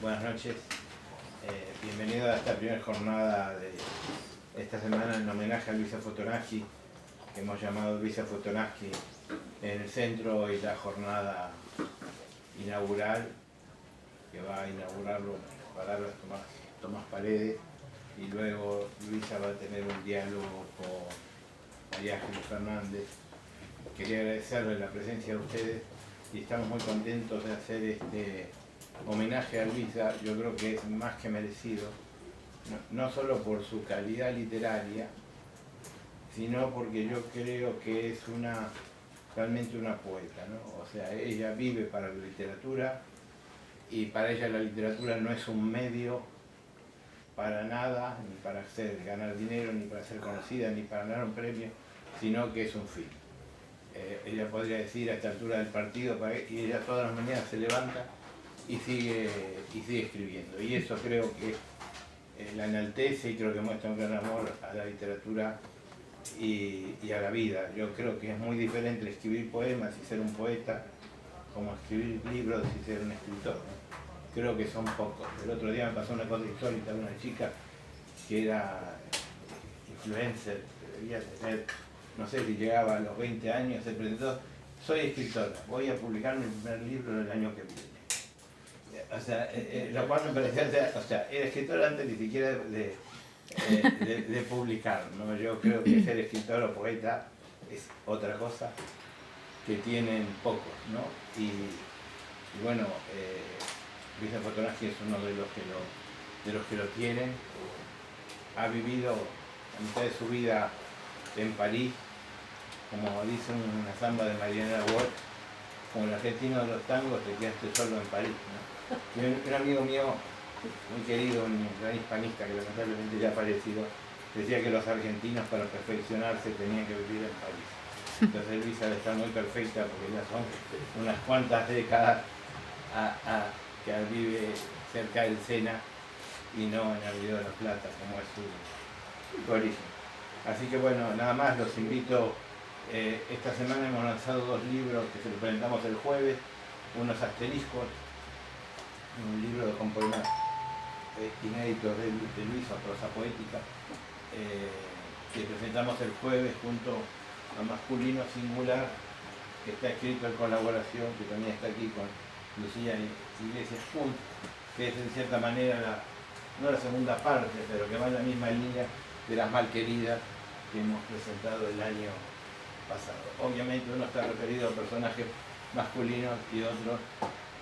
Buenas noches, bienvenido a esta primera jornada de esta semana en homenaje a Luisa Fotonaschi, que hemos llamado Luisa Fotonaschi en el centro, y la jornada inaugural, que va a inaugurarlo en palabras Tomás Paredes, y luego Luisa va a tener un diálogo con María Ángeles Fernández. Quería agradecerles la presencia de ustedes y estamos muy contentos de hacer este homenaje a Luisa. Yo creo que es más que merecido, no solo por su calidad literaria, sino porque yo creo que es realmente una poeta, ¿no? O sea, ella vive para la literatura, y para ella la literatura no es un medio para nada, ni para ganar dinero, ni para ser conocida, ni para ganar un premio, sino que es un fin. Ella podría decir a esta altura del partido, y ella todas las mañanas se levanta y sigue escribiendo, y eso creo que la enaltece, y creo que muestra un gran amor a la literatura y a la vida. Yo creo que es muy diferente escribir poemas y ser un poeta, como escribir libros y ser un escritor, ¿no? Creo que son pocos. El otro día me pasó una cosa insólita, una chica que era influencer, que debía tener, no sé si llegaba a los 20 años, se presentó: soy escritora, voy a publicar mi primer libro el año que viene. O sea, lo cual me parecía, o sea, era escritora antes ni siquiera de publicar, ¿no? Yo creo que ser escritor o poeta es otra cosa que tienen pocos, ¿no? Y bueno, Luisa Fotonaschi es uno de los que lo tienen. Ha vivido la mitad de su vida en París, como dice una samba de Mariana Walsh: como el argentino de los tangos, te quedaste solo en París, ¿no? Y un amigo mío, muy querido, un gran hispanista que lamentablemente ya ha fallecido, decía que los argentinos para perfeccionarse tenían que vivir en París. Entonces Luisa está muy perfecta, porque ya son unas cuantas décadas que vive cerca del Sena y no en el Río de la Plata, como es su origen. Así que bueno, nada más, los invito. Esta semana hemos lanzado 2 libros que se los presentamos el jueves: uno es Asteriscos, un libro con poemas inéditos de Luisa, prosa poética, que presentamos el jueves junto a Masculino Singular, que está escrito en colaboración, que también está aquí con Lucía Iglesias Punt, que es en cierta manera no la segunda parte, pero que va en la misma línea de Las Malqueridas, que hemos presentado el año pasado. Obviamente uno está referido a personajes masculinos y otros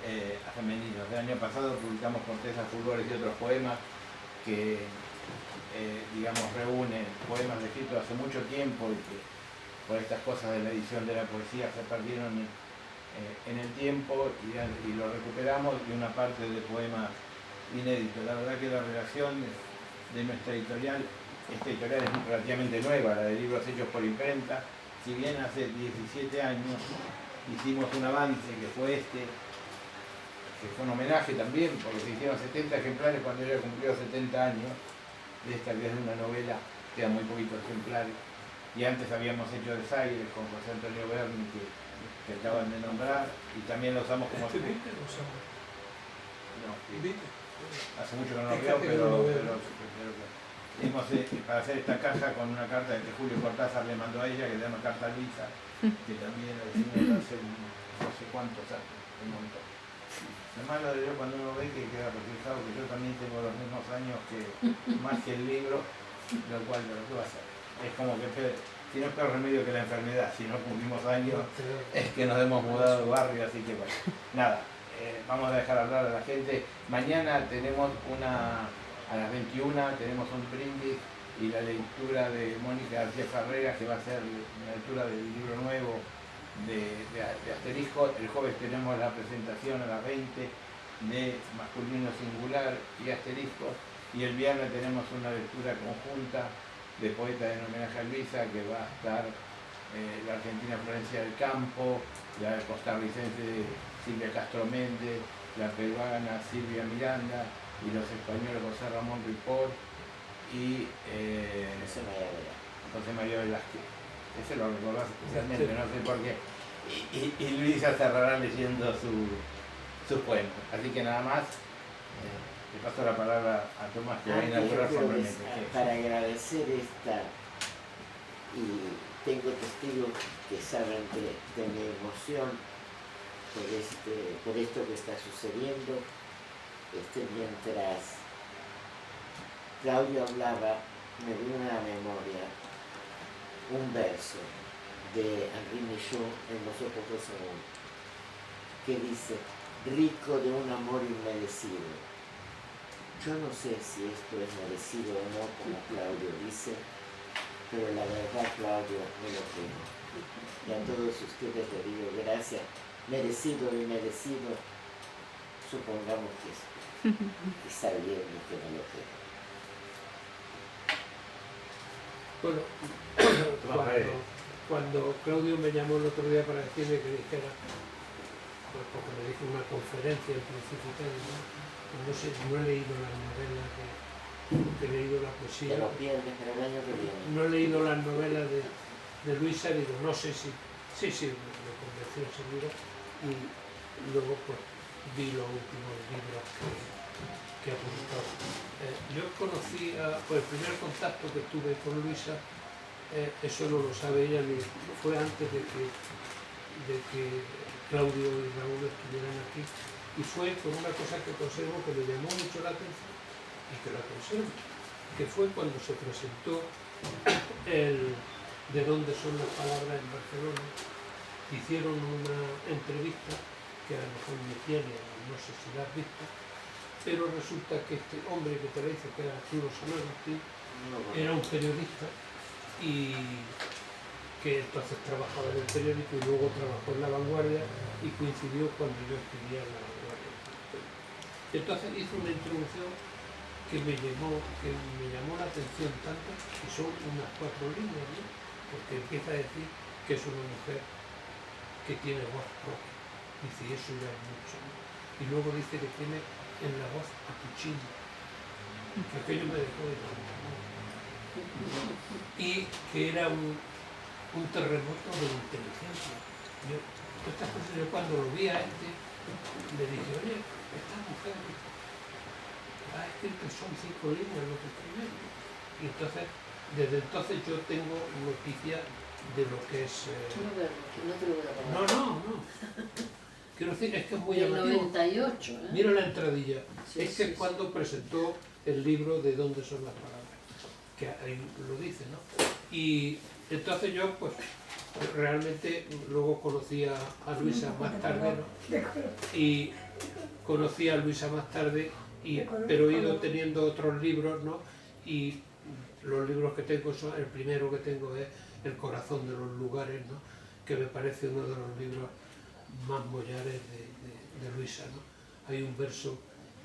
a femeninos. El año pasado publicamos Corteza, Fulgores y otros poemas, que digamos reúnen poemas escritos hace mucho tiempo y que por estas cosas de la edición de la poesía se perdieron en el tiempo, y lo recuperamos, y una parte de poemas inéditos. La verdad que la relación de nuestra editorial, esta editorial es relativamente nueva, la de Libros Hechos por Imprenta. Si bien hace 17 años hicimos un avance que fue que fue un homenaje también, porque se hicieron 70 ejemplares cuando ella cumplió 70 años, de esta que es de una novela, quedan muy poquitos ejemplares, y antes habíamos hecho Desaires con José Antonio Berni, que acaban de nombrar, y también lo usamos como... ¿Hace 20 lo usamos? No, ¿20? hace mucho que no lo veo, pero hicimos para hacer esta caja con una carta que Julio Cortázar le mandó a ella, que se llama Carta Luisa, que también la hicimos hace no sé cuántos años, un montón. Lo malo de yo cuando uno ve que queda reflejado que yo también tengo los mismos años más que el libro, lo cual lo que va a hacer. Es como que si no es peor remedio que la enfermedad, si no cumplimos años, es que nos hemos mudado de barrio, así que bueno, nada, vamos a dejar hablar a la gente. Mañana tenemos a las 21 tenemos un brindis y la lectura de Mónica García Ferreira, que va a ser la lectura del libro nuevo de Asterisco. El jueves tenemos la presentación a las 20 de Masculino Singular y Asterisco, y el viernes tenemos una lectura conjunta de poetas en homenaje a Luisa, que va a estar la argentina Florencia del Campo, la costarricense Silvia Castro Méndez, la peruana Silvia Miranda, y los españoles José Ramón Ripoll y José María Velázquez. Ese lo recordás especialmente, no sé por qué. Y Luisa cerrará leyendo sus poemas. Así que nada más, Le paso la palabra a Tomás, que va a inaugurar formalmente. Para agradecer esta, y tengo testigos que saben de mi emoción por esto que está sucediendo. Mientras Claudio hablaba, me vino a la memoria un verso de Henri Michaud en Los ojos de Saúl, que dice: rico de un amor inmerecido. Yo no sé si esto es merecido o no, como Claudio dice, pero la verdad, Claudio, me lo creo. Y a todos ustedes les digo gracias, merecido y merecido, supongamos que está bien y que me lo creo. Bueno, cuando Claudio me llamó el otro día para decirme que dijera, pues porque me dijo una conferencia en principio y tal, no sé, no he leído las novelas, he leído la poesía. Te lo pierdes, pero el año que viene. No he leído las novelas de Luisa, digo, no sé si, sí, me convenció seguro, y luego pues vi los últimos libros que ha publicado. Yo conocí, pues el primer contacto que tuve con Luisa, eso no lo sabe ella, ni fue antes de que Claudio y Raúl estuvieran aquí, y fue por una cosa que conservo que me llamó mucho la atención y que la conservo, que fue cuando se presentó el De dónde son las palabras en Barcelona. Hicieron una entrevista que a lo mejor me tiene, no sé si la has visto, pero resulta que este hombre que te lo dice, que era Arturo San Agustín, era un periodista y que entonces trabajaba en el periódico y luego trabajó en La Vanguardia y coincidió cuando yo escribía en La Vanguardia. Entonces hizo una introducción que me llamó la atención tanto, que son unas 4 líneas, ¿no? Porque empieza a decir que es una mujer que tiene voz propia. Dice, y eso ya es mucho, ¿no? Y luego dice que tiene en la voz a cuchillo, que aquello me dejó de tonto, ¿no? Y que era un terremoto de inteligencia. Yo cuando lo vi a le dije, oye, esta mujer ha escrito, son 5 líneas lo que escribe. Y entonces, desde entonces yo tengo noticia de lo que es... No te lo voy a poner. No. Quiero decir, es que es muy del llamativo. 98, ¿eh? Mira la entradilla. Sí, es que sí, es cuando presentó el libro de dónde son las palabras, que ahí lo dice, ¿no? Y entonces yo, pues, realmente luego conocí a Luisa más tarde, ¿no? Y conocí a Luisa más tarde, pero he ido teniendo otros libros, ¿no? Y los libros que tengo son, el primero que tengo es El corazón de los lugares, ¿no? Que me parece uno de los libros más mollares de Luisa, ¿no? Hay un verso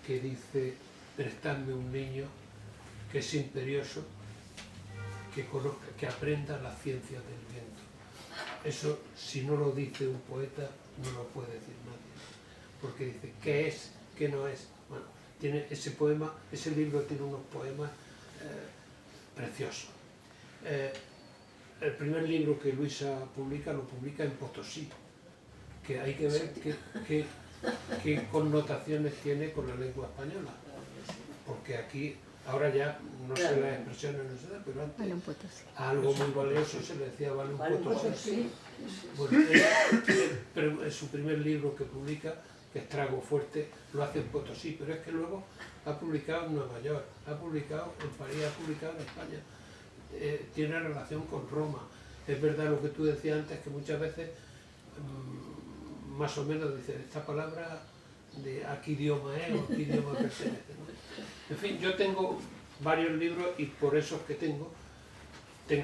que dice: prestadme un niño que es imperioso, que conozca, que aprenda las ciencias del viento. Eso, si no lo dice un poeta, no lo puede decir nadie, porque dice qué es, qué no es. Bueno, tiene ese poema, ese libro tiene unos poemas preciosos. El primer libro que Luisa publica, lo publica en Potosí, que hay que ver qué connotaciones tiene con la lengua española, porque aquí, ahora ya no sé las expresiones, no sé, pero antes a algo muy valioso se le decía vale un potosí. Bueno, pero en su primer libro que publica, que es Trago Fuerte, lo hace en Potosí, pero es que luego ha publicado en Nueva York, ha publicado en París, ha publicado en España. Tiene relación con Roma. Es verdad lo que tú decías antes, que muchas veces más o menos dice esta palabra de a qué idioma es o a qué idioma pertenece, ¿no? En fin, yo tengo varios libros y por esos que tengo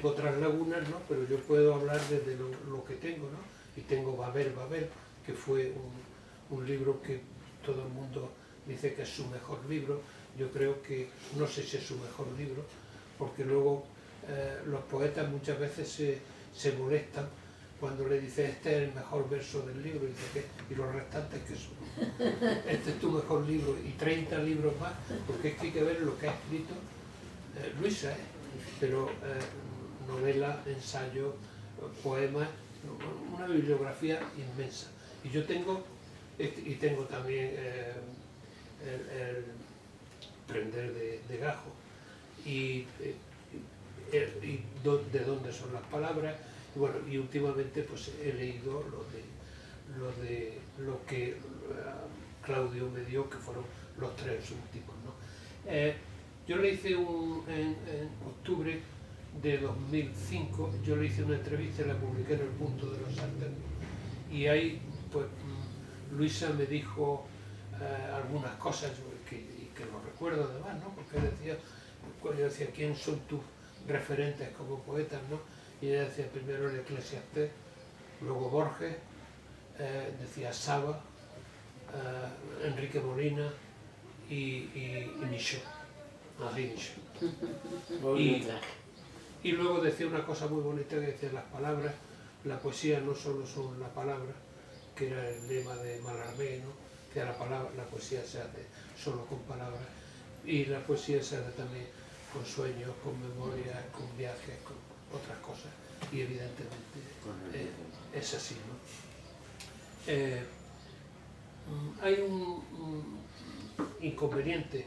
otras lagunas, ¿no? Pero yo puedo hablar desde lo que tengo, ¿no? Y tengo Babel, que fue un libro que todo el mundo dice que es su mejor libro. Yo creo que no sé si es su mejor libro, porque luego los poetas muchas veces se molestan cuando le dices este es el mejor verso del libro, y dice ¿qué? Y los restantes ¿qué son? Este es tu mejor libro y 30 libros más, porque es que hay que ver lo que ha escrito Luisa, pero novela, ensayo, poemas, una bibliografía inmensa. Y yo tengo también el prender de gajo y de dónde son las palabras. Y bueno, y últimamente pues he leído lo que Claudio me dio, que fueron los 3 últimos, ¿no? Yo le hice en octubre de 2005, yo le hice una entrevista y la publiqué en El Punto de los Artes, y ahí pues Luisa me dijo algunas cosas que lo recuerdo además, ¿no? Porque decía, cuando yo decía quién son tus referentes como poetas, ¿no? Y ella decía primero el Eclesiastés, luego Borges, decía Saba, Enrique Molina y Michaud, Henri Michaud. Y luego decía una cosa muy bonita que decía: las palabras, la poesía no solo son la palabra, que era el lema de Mallarmé, ¿no? Que la poesía se hace solo con palabras, y la poesía se hace también con sueños, con memorias, con viajes, con otras cosas, y evidentemente es así, ¿no? Hay un inconveniente.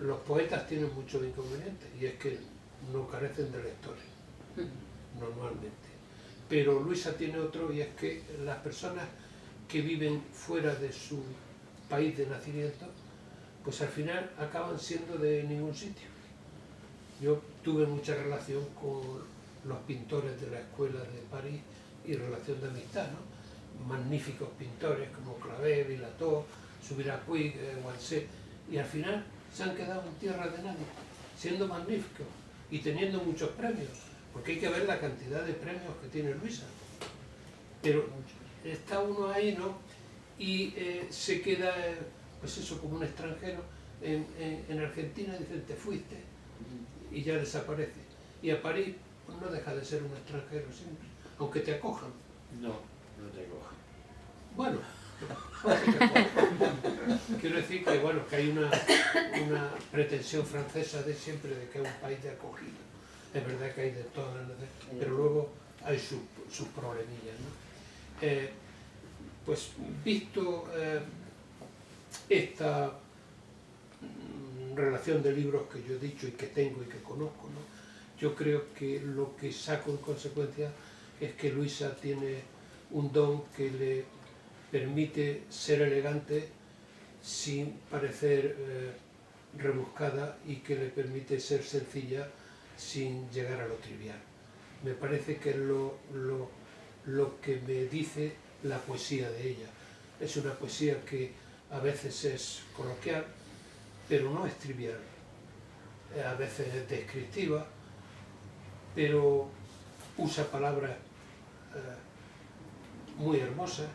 Los poetas tienen muchos inconvenientes, y es que no carecen de lectores, normalmente. Pero Luisa tiene otro, y es que las personas que viven fuera de su país de nacimiento, pues al final acaban siendo de ningún sitio. Yo tuve mucha relación con los pintores de la escuela de París y relación de amistad, ¿no? Magníficos pintores como Clavel, Vilator, Subirá Puig, Guansé, y al final se han quedado en tierra de nadie, siendo magníficos y teniendo muchos premios, porque hay que ver la cantidad de premios que tiene Luisa. Pero está uno ahí, ¿no? Y se queda, pues eso, como un extranjero en Argentina. Dicen, te fuiste, y ya desaparece. Y a París pues, no deja de ser un extranjero siempre, aunque te acojan. No, no te acojan. Bueno, quiero decir que, bueno, que hay una pretensión francesa de siempre de que es un país de acogida. Es verdad que hay de todas las naciones, pero luego hay sus problemillas, ¿no? Pues visto esta relación de libros que yo he dicho y que tengo y que conozco, ¿no? Yo creo que lo que saco en consecuencia es que Luisa tiene un don que le permite ser elegante sin parecer rebuscada, y que le permite ser sencilla sin llegar a lo trivial. Me parece que es lo que me dice la poesía de ella. Es una poesía que a veces es coloquial, pero no es trivial. A veces es descriptiva, pero usa palabras muy hermosas,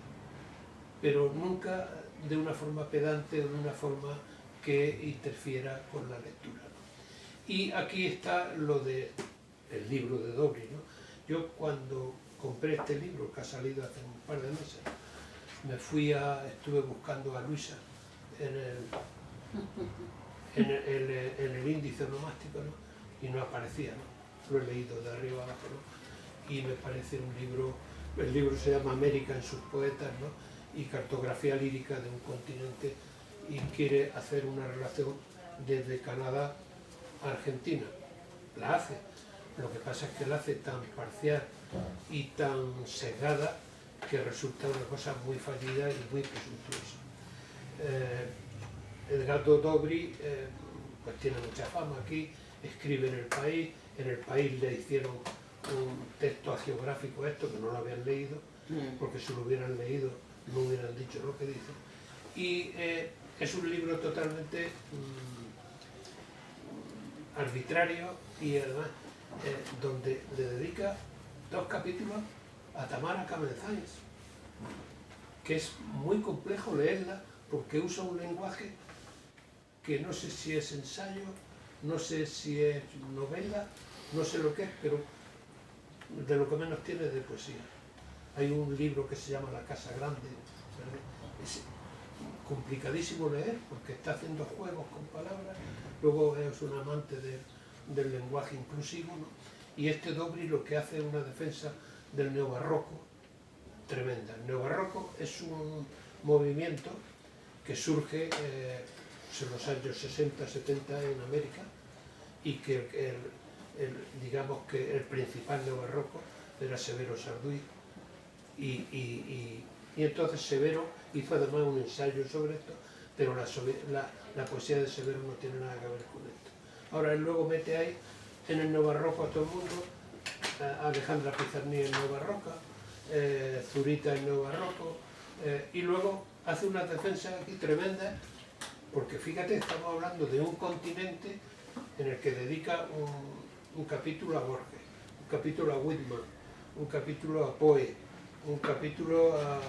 pero nunca de una forma pedante o de una forma que interfiera con la lectura, ¿no? Y aquí está lo del libro de Dobry, ¿no? Yo cuando compré este libro, que ha salido hace un par de meses, estuve buscando a Luisa en el índice onomástico, ¿no? Y no aparecía, ¿no? Lo he leído de arriba abajo, ¿no? Y me parece un libro, el libro se llama América en sus poetas, ¿no? Y cartografía lírica de un continente, y quiere hacer una relación desde Canadá a Argentina. La hace. Lo que pasa es que la hace tan parcial y tan sesgada que resulta una cosa muy fallida y muy presuntuosa. Edgardo Dobry pues tiene mucha fama aquí, escribe en El País le hicieron un texto hagiográfico esto, que no lo habían leído, porque si lo hubieran leído no hubieran dicho lo que dicen. Y es un libro totalmente arbitrario, y además donde le dedica 2 capítulos a Tamara Kamenzáñez, que es muy complejo leerla porque usa un lenguaje que no sé si es ensayo, no sé si es novela, no sé lo que es, pero de lo que menos tiene de poesía. Hay un libro que se llama La Casa Grande, ¿verdad? Es complicadísimo leer porque está haciendo juegos con palabras, luego es un amante del lenguaje inclusivo, ¿no? Y este Dobry lo que hace es una defensa del neobarroco tremenda. El neobarroco es un movimiento que surge en los años 60-70 en América, y que digamos que el principal neobarroco era Severo Sarduy, y entonces Severo hizo además un ensayo sobre esto, pero la poesía de Severo no tiene nada que ver con esto. Ahora él luego mete ahí en el neobarroco a todo el mundo, a Alejandra Pizarnik en neobarroca, Zurita en neobarroco, y luego hace una defensa aquí tremenda, porque fíjate, estamos hablando de un continente en el que dedica un capítulo a Borges, un capítulo a Whitman, un capítulo a Poe, un capítulo a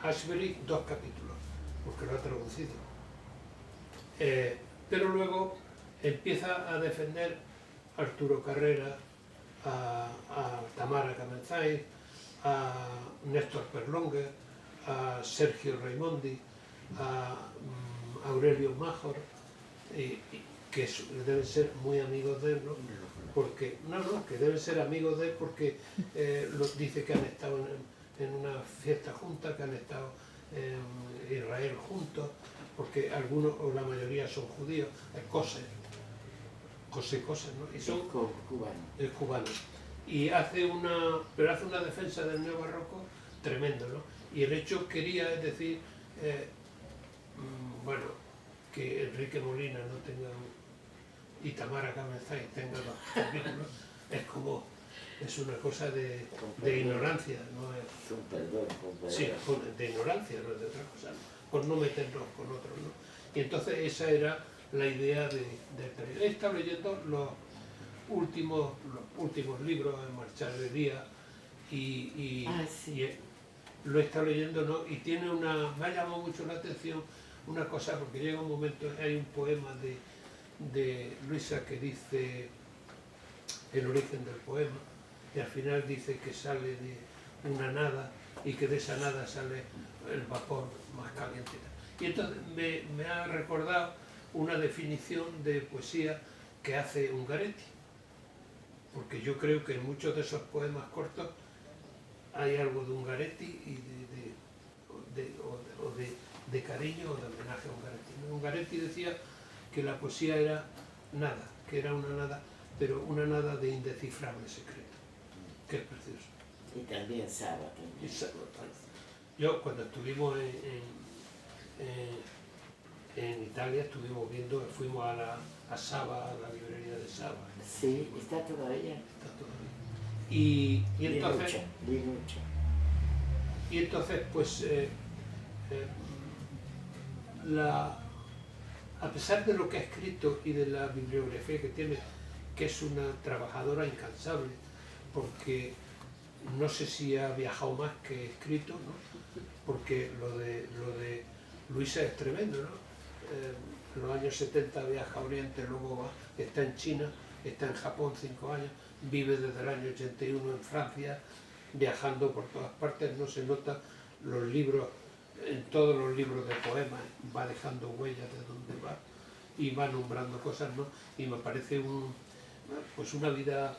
Ashbery, 2 capítulos, porque lo ha traducido. Pero luego empieza a defender a Arturo Carrera, a Tamara Kamenzain, a Néstor Perlongue, a Sergio Raimondi, a Aurelio Major, que deben ser muy amigos de él, ¿no? Porque, que deben ser amigos de él porque dice que han estado en una fiesta junta, que han estado en Israel juntos, porque algunos o la mayoría son judíos, José Coser, ¿no? Y son cubanos. Y hace una defensa del neobarroco tremendo, ¿no? Y el hecho quería, es decir, que Enrique Molina no tenga y Tamara Kamenzain tenga 2 capítulos, es una cosa de ignorancia, ¿no? Sí, de ignorancia, no es de otra cosa, ¿no? Por no meternos con otros, ¿no? Y entonces esa era la idea del periódico. He estado leyendo los últimos libros en Marchar de Día y lo he estado leyendo, ¿no? Y me ha llamado mucho la atención una cosa, porque llega un momento, hay un poema de Luisa que dice el origen del poema, y al final dice que sale de una nada y que de esa nada sale el vapor más caliente. Y entonces me ha recordado una definición de poesía que hace Ungaretti, porque yo creo que en muchos de esos poemas cortos hay algo de Ungaretti y de cariño o de homenaje a Ungaretti. Ungaretti decía que la poesía era nada, que era una nada, pero una nada de indescifrable secreto, que es precioso. Y también Saba. Yo cuando estuvimos en Italia fuimos a Saba, a la librería de Saba. Sí, está todavía. Está todavía. Y entonces... Linucha. Y entonces, pues, a pesar de lo que ha escrito y de la bibliografía que tiene, que es una trabajadora incansable, porque no sé si ha viajado más que escrito, ¿no? Porque lo de Luisa es tremendo, ¿no? En los años 70 viaja a Oriente, luego está en China, está en Japón 5 años, vive desde el año 81 en Francia, viajando por todas partes, no se nota los libros, en todos los libros de poemas va dejando huellas de dónde va y va nombrando cosas, ¿no? Y me parece una vida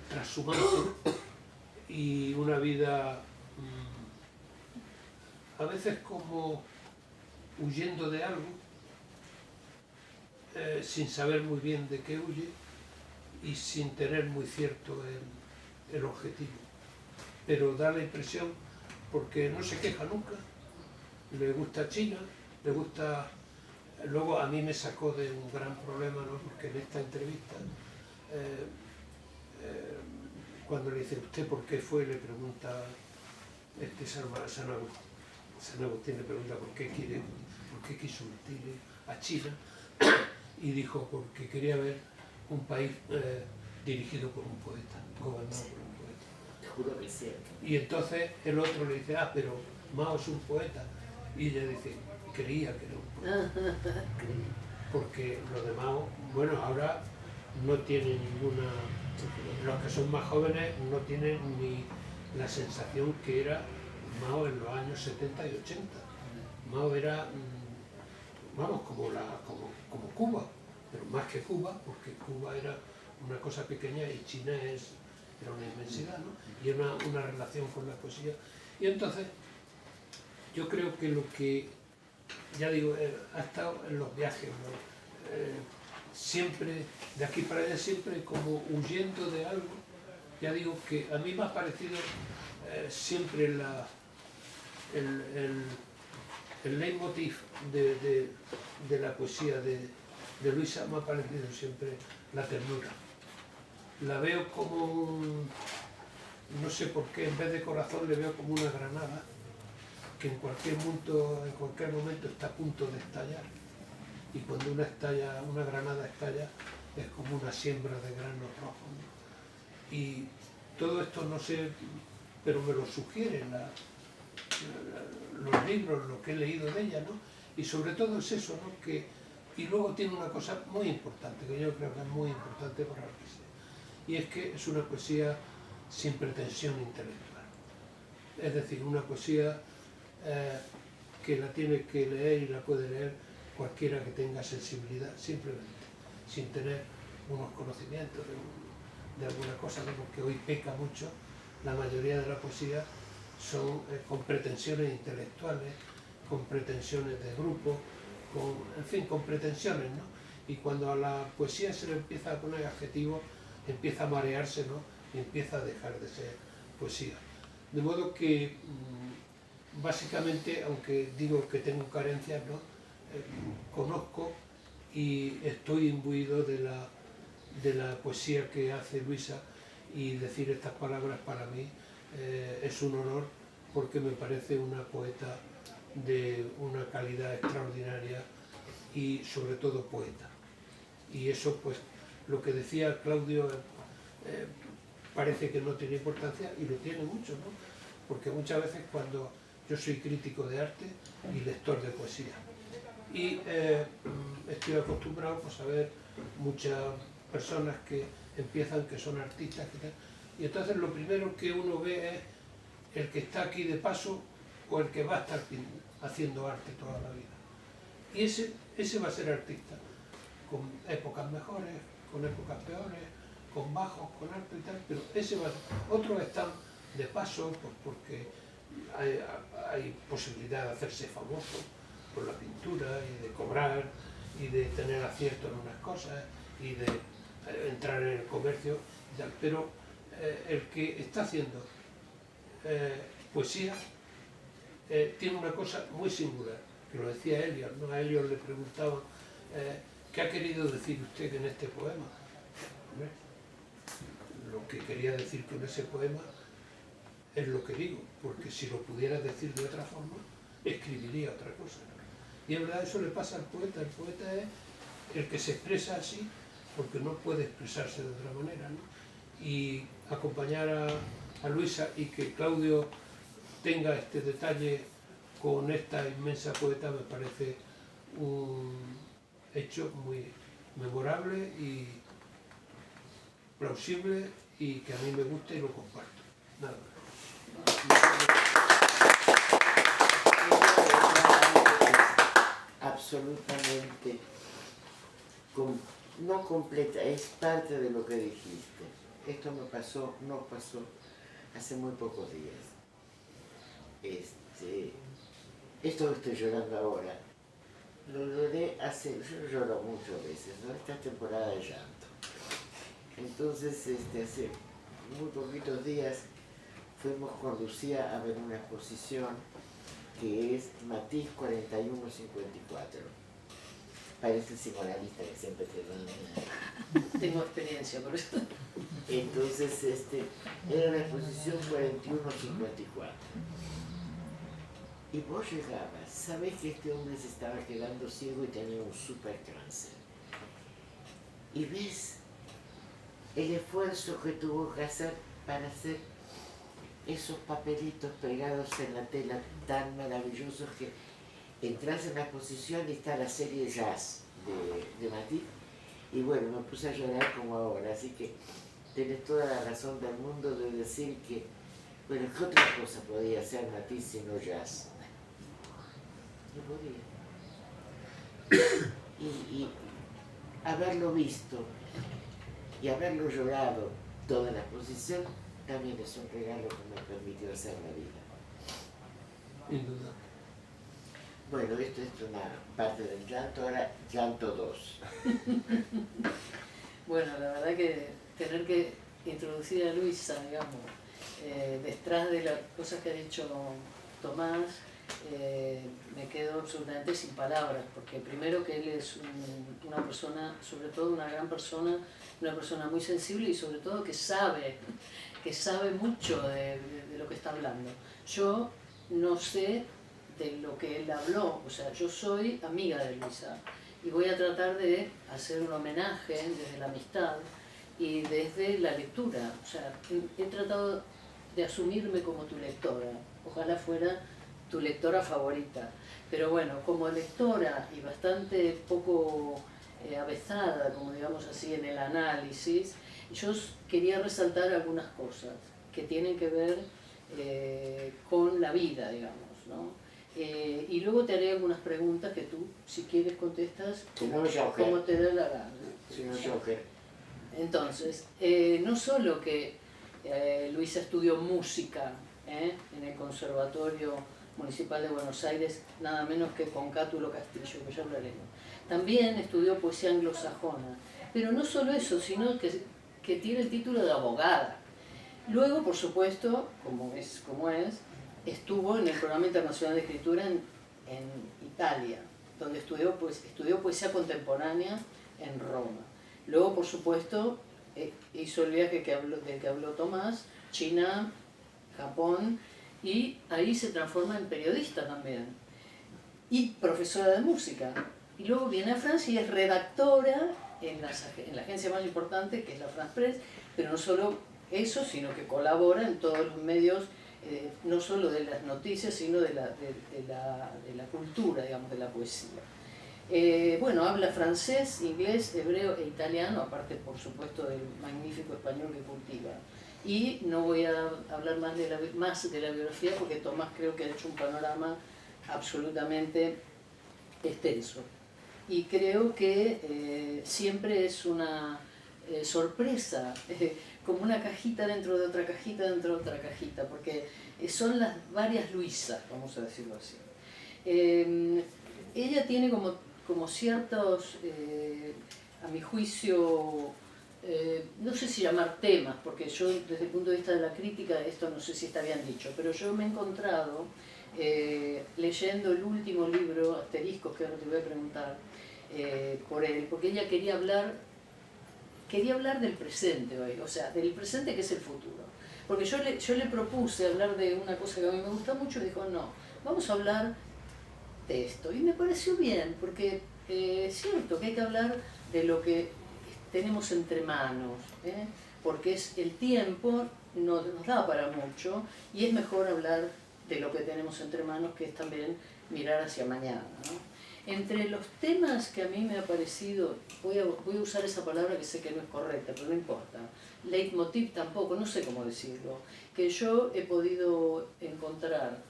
trashumante y una vida a veces como huyendo de algo, sin saber muy bien de qué huye y sin tener muy cierto el objetivo. Pero da la impresión, porque no se queja nunca, le gusta China, le gusta... Luego a mí me sacó de un gran problema, ¿no? Porque en esta entrevista, cuando le dice, ¿usted por qué fue?, le pregunta San Agustín, le pregunta por qué quiso ir a China, y dijo, porque quería ver un país dirigido por un poeta, gobernado por un poeta. Juro que es cierto. Y entonces el otro le dice, pero Mao es un poeta. Y ella dice, creía que era un poeta. Porque los de Mao, bueno, ahora no tienen ninguna... Los que son más jóvenes no tienen ni la sensación que era Mao en los años 70 y 80. Mao era, vamos, como Cuba, pero más que Cuba, porque Cuba era una cosa pequeña y China era una inmensidad, ¿no? Y una relación con la poesía Y entonces, yo creo que lo que, ya digo, ha estado en los viajes, ¿no? Siempre, de aquí para allá, siempre como huyendo de algo. Ya digo que a mí me ha parecido siempre el leitmotiv de la poesía de Luisa, me ha parecido siempre la ternura. La veo como no sé por qué, en vez de corazón le veo como una granada que en cualquier momento está a punto de estallar. Y cuando una granada estalla, es como una siembra de granos rojos, ¿no? Y todo esto no sé, pero me lo sugieren los libros, lo que he leído de ella, ¿no? Y sobre todo es eso, ¿no? Y luego tiene una cosa muy importante, que yo creo que es muy importante para la poesía, y es que es una poesía sin pretensión intelectual. Es decir, una poesía que la tiene que leer y la puede leer cualquiera que tenga sensibilidad, simplemente, sin tener unos conocimientos de alguna cosa, ¿no? Porque hoy peca mucho, la mayoría de la poesía son con pretensiones intelectuales, con pretensiones de grupo, en fin, con pretensiones, ¿no? Y cuando a la poesía se le empieza a poner adjetivos, empieza a marearse, ¿no? Y empieza a dejar de ser poesía. De modo que, básicamente, aunque digo que tengo carencias, ¿no? Conozco y estoy imbuido de la poesía que hace Luisa, y decir estas palabras para mí es un honor, porque me parece una poeta de una calidad extraordinaria y sobre todo poeta. Y eso, pues, lo que decía Claudio parece que no tiene importancia, y lo tiene mucho, ¿no? Porque muchas veces cuando yo soy crítico de arte y lector de poesía, y estoy acostumbrado, pues, a ver muchas personas que empiezan, que son artistas, y entonces lo primero que uno ve es el que está aquí de paso o el que va a estar haciendo arte toda la vida. Y ese va a ser artista, con épocas mejores, con épocas peores, con bajos, con alto y tal, pero ese va a ser. Otros están de paso, pues, porque hay posibilidad de hacerse famoso por la pintura y de cobrar y de tener acierto en unas cosas y de entrar en el comercio y tal. Pero el que está haciendo poesía tiene una cosa muy singular, que lo decía Eliot, ¿no? A Eliot le preguntaban ¿qué ha querido decir usted en este poema? Lo que quería decir con ese poema es lo que digo, porque si lo pudiera decir de otra forma, escribiría otra cosa. Y en verdad eso le pasa al poeta. El poeta es el que se expresa así porque no puede expresarse de otra manera, ¿no? Y acompañar a Luisa, y que Claudio tenga este detalle con esta inmensa poeta, me parece un hecho muy memorable y plausible, y que a mí me gusta y lo comparto. Nada más. Absolutamente no completa, es parte de lo que dijiste. Esto nos pasó hace muy pocos días. Esto que estoy llorando ahora, lo lloré yo lloro muchas veces, ¿no? Esta temporada de llanto. Entonces, hace muy poquitos días fuimos con Lucía a ver una exposición que es Matisse 4154. Parece el psicoanalista que siempre te dan. Tengo experiencia por eso. Entonces, era la exposición 4154. Y vos llegabas, sabés que este hombre se estaba quedando ciego y tenía un super cáncer. Y ves el esfuerzo que tuvo que hacer para hacer esos papelitos pegados en la tela tan maravillosos, que entras en la exposición y está la serie Jazz de Matisse, y bueno, me puse a llorar como ahora, así que tenés toda la razón del mundo de decir que, bueno, ¿qué otra cosa podía hacer Matisse sino jazz? No podía. Y haberlo visto y haberlo llorado toda la exposición también es un regalo que me permitió hacer la vida. sin duda. Bueno, esto es una parte del llanto, ahora llanto 2. Bueno, la verdad que tener que introducir a Luisa, digamos, detrás de las cosas que ha dicho Tomás, me quedo absolutamente sin palabras, porque primero que él es una persona, sobre todo una gran persona, una persona muy sensible y sobre todo que sabe mucho de lo que está hablando. Yo no sé de lo que él habló, o sea, yo soy amiga de Luisa y voy a tratar de hacer un homenaje desde la amistad y desde la lectura. O sea, he tratado de asumirme como tu lectora, ojalá fuera tu lectora favorita, pero bueno, como lectora y bastante poco avezada, como digamos así, en el análisis, yo quería resaltar algunas cosas que tienen que ver con la vida, digamos, ¿no? Y luego te haré algunas preguntas que tú, si quieres, contestas como te dé la gana. Entonces, no solo que Luisa estudió música en el Conservatorio Municipal de Buenos Aires, nada menos que con Cátulo Castillo, que ya hablaremos. También estudió poesía anglosajona. Pero no solo eso, sino que tiene el título de abogada. Luego, por supuesto, como es, estuvo en el Programa Internacional de Escritura en Italia, donde estudió poesía contemporánea en Roma. Luego, por supuesto, hizo el viaje del que habló Tomás, China, Japón, y ahí se transforma en periodista también, y profesora de música. Y luego viene a Francia y es redactora en la agencia más importante, que es la France Press, pero no solo eso, sino que colabora en todos los medios, no solo de las noticias, sino de la cultura, digamos, de la poesía. Bueno, habla francés, inglés, hebreo e italiano, aparte, por supuesto, del magnífico español que cultiva. Y no voy a hablar más de la biografía porque Tomás creo que ha hecho un panorama absolutamente extenso. Y creo que siempre es una sorpresa, como una cajita dentro de otra cajita dentro de otra cajita, porque son las varias Luisas, vamos a decirlo así. Ella tiene como ciertos, a mi juicio, no sé si llamar temas, porque yo desde el punto de vista de la crítica esto no sé si está bien dicho, pero yo me he encontrado leyendo el último libro, Asteriscos, que ahora te voy a preguntar por él, porque ella quería hablar del presente hoy, o sea, del presente que es el futuro. Porque yo le propuse hablar de una cosa que a mí me gusta mucho y dijo, no, vamos a hablar de esto. Y me pareció bien, porque es cierto que hay que hablar de lo que tenemos entre manos, porque el tiempo no nos da para mucho y es mejor hablar de lo que tenemos entre manos, que es también mirar hacia mañana, ¿no? Entre los temas que a mí me ha parecido, voy a usar esa palabra que sé que no es correcta, pero no importa, leitmotiv tampoco, no sé cómo decirlo, que yo he podido encontrar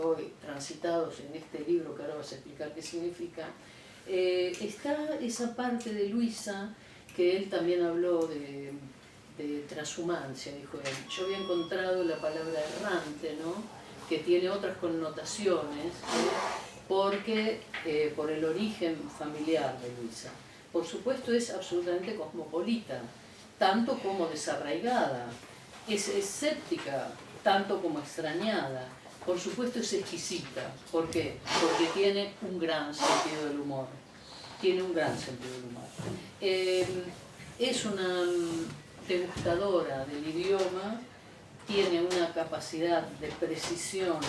hoy transitados en este libro, que ahora vas a explicar qué significa, está esa parte de Luisa, que él también habló de transhumancia, dijo él. Yo había encontrado la palabra errante, ¿no?, que tiene otras connotaciones, porque por el origen familiar de Luisa. Por supuesto es absolutamente cosmopolita, tanto como desarraigada, es escéptica, tanto como extrañada, por supuesto es exquisita. ¿Por qué? Porque tiene un gran sentido del humor. Tiene un gran sentido del humor. Es una degustadora del idioma, tiene una capacidad de precisión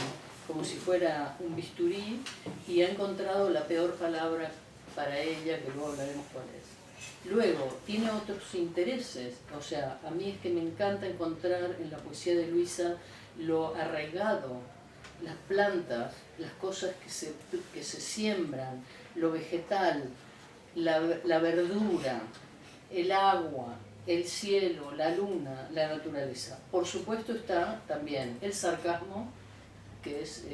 como si fuera un bisturí, y ha encontrado la peor palabra para ella, que luego hablaremos cuál es. Luego, tiene otros intereses, o sea, a mí es que me encanta encontrar en la poesía de Luisa lo arraigado, las plantas, las cosas que se siembran, lo vegetal, la verdura, el agua, el cielo, la luna, la naturaleza. Por supuesto está también el sarcasmo, que es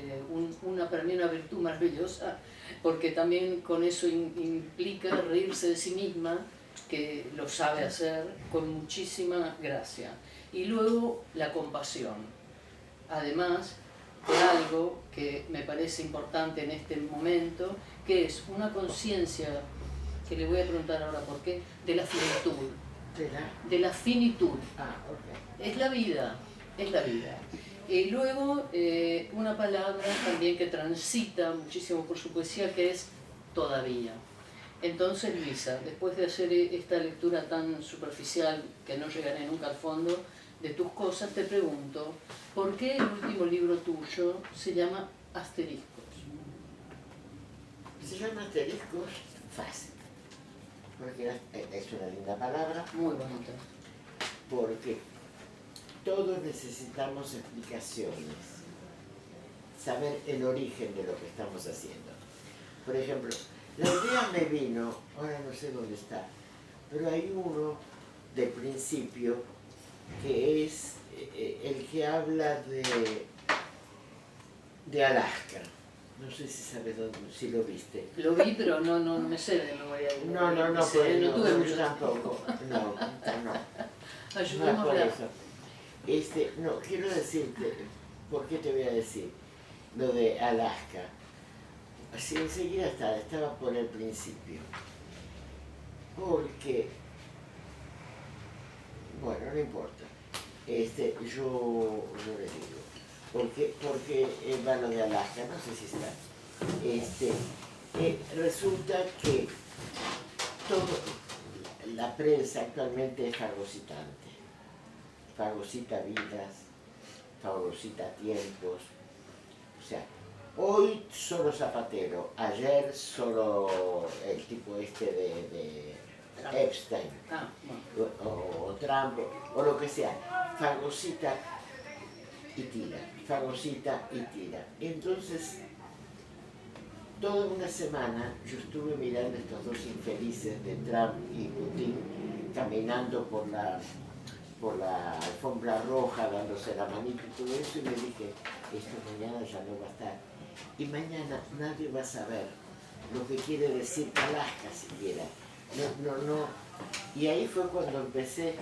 para mí una virtud maravillosa, porque también con eso implica reírse de sí misma, que lo sabe hacer con muchísima gracia. Y luego la compasión. Además, por algo que me parece importante en este momento, que es una conciencia, que le voy a preguntar ahora por qué, de la finitud. De la finitud. Ah, ok. Es la vida, es la vida. Y luego una palabra también que transita muchísimo por su poesía, que es todavía. Entonces, Luisa, después de hacer esta lectura tan superficial que no llegaré nunca al fondo de tus cosas, te pregunto, ¿por qué el último libro tuyo se llama Asteriscos? Se llama asteriscos fácil, porque es una linda palabra, Muy bonita. porque todos necesitamos explicaciones, saber el origen de lo que estamos haciendo. Por ejemplo, la idea me vino, ahora no sé dónde está, pero hay uno de principio que es el que habla de Alaska. No sé si sabes dónde, si lo viste. Lo vi, pero no me sé de memoria. No, sé, no tuve yo mucho tampoco. No. Ayúdame No a es por hablar. eso. No, quiero decirte, ¿por qué te voy a decir lo de Alaska? Así enseguida estaba por el principio. Porque, bueno, no importa. Yo no les digo. Porque va lo de Alaska, no sé si está. Resulta que la prensa actualmente es fagocitante. Fagocita vidas, fagocita tiempos. O sea, hoy solo Zapatero, ayer solo el tipo de Epstein, Ah, bueno. o Trump, o lo que sea, fagocita y tira, fagocita y tira. Entonces, toda una semana yo estuve mirando estos dos infelices de Trump y Putin caminando por la alfombra roja, dándose la manita y todo eso, y me dije, esto mañana ya no va a estar. Y mañana nadie va a saber lo que quiere decir Alaska siquiera. No. Y ahí fue cuando empecé,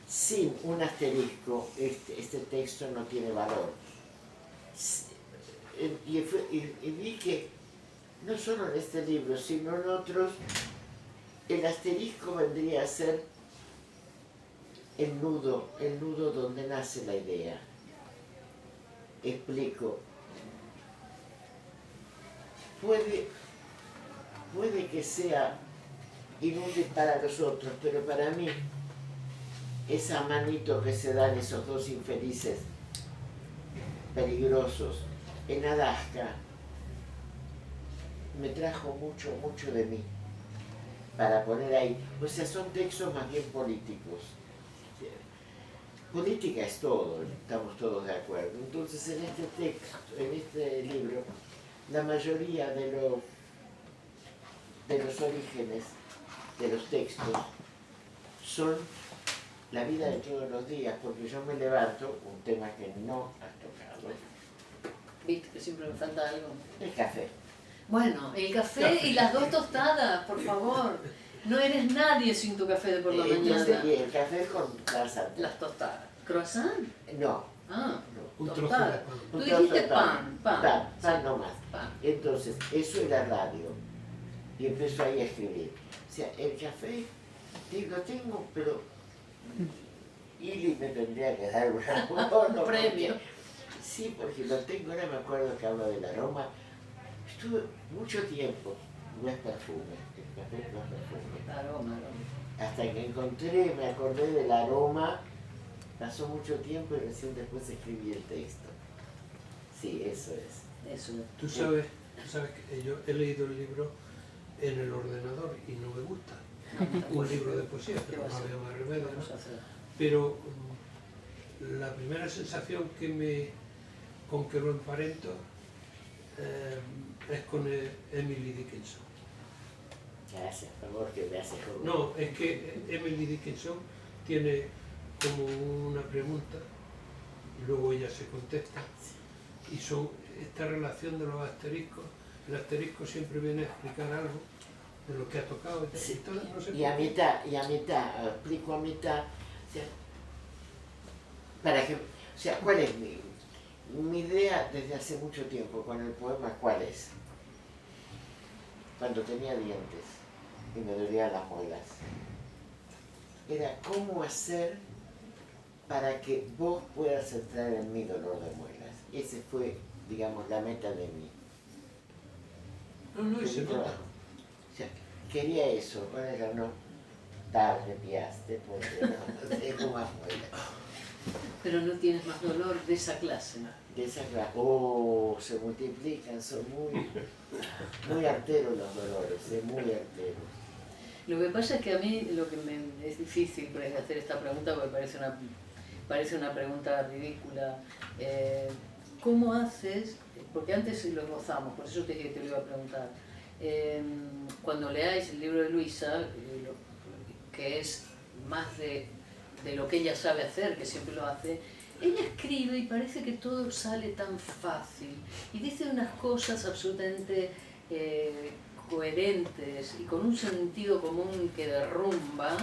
sin un asterisco, este texto no tiene valor. Y vi que no solo en este libro, sino en otros, el asterisco vendría a ser el nudo donde nace la idea. Explico. Puede que sea inútil para los otros, pero para mí, esa manito que se dan esos dos infelices peligrosos en Alaska me trajo mucho de mí para poner ahí. O sea, son textos más bien políticos. Política es todo, estamos todos de acuerdo. Entonces, en este texto, en este libro, la mayoría de los orígenes de los textos son la vida de todos los días, porque yo me levanto, un tema que no has tocado, Viste que siempre me falta algo. el café. Bueno, el café y las 2 tostadas, por favor. No eres nadie sin tu café de por la Entonces, mañana. y el café con croissant. Las tostadas. ¿Croissant? No, Ah, Un trozo de tostada. pan. Tú un trozo dijiste de pan. pan no más. Pan. Entonces, eso era radio. Y empezó ahí a escribir. O sea, el café, lo tengo, pero Ili me tendría que dar un premio. Sí, porque lo tengo, ahora me acuerdo que hablo del aroma. Estuve mucho tiempo, no es perfume, el café no es perfume. Aroma. Hasta que me acordé del aroma, pasó mucho tiempo y recién después escribí el texto. Sí, eso es. Eso. Tú sabes que yo he leído el libro en el ordenador y no me gusta. Un libro de poesía, ¿Qué pero va a no hacer? había más remedio, Vamos a ¿no? hacer. Pero la primera sensación con que lo emparento es con Emily Dickinson. Gracias, por favor, que me haces joven. No, es que Emily Dickinson tiene como una pregunta y luego ella se contesta, y son esta relación de los asteriscos. El asterisco siempre viene a explicar algo de lo que ha tocado. Sí, Entonces, no sé y a por qué. mitad, explico a mitad, o sea, para que, o sea, ¿cuál es mi idea desde hace mucho tiempo con el poema, ¿cuál es? Cuando tenía dientes y me dolían las muelas, era cómo hacer para que vos puedas entrar en mi dolor de muelas. Ese fue, digamos, la meta de mí. No, se nota. O sea, quería eso, ahora ya no. Tarde, piaste, porque no tengo más muelas. Pero no tienes más dolor de esa clase. De esa clase, se multiplican, son muy arteros los dolores, muy arteros. Lo que pasa es que a mí lo que me es difícil hacer esta pregunta porque parece una pregunta ridícula. ¿Cómo haces? Porque antes lo gozamos, por eso te dije que te lo iba a preguntar. Cuando leáis el libro de Luisa, que es más de lo que ella sabe hacer, que siempre lo hace, ella escribe y parece que todo sale tan fácil y dice unas cosas absolutamente coherentes y con un sentido común que derrumba,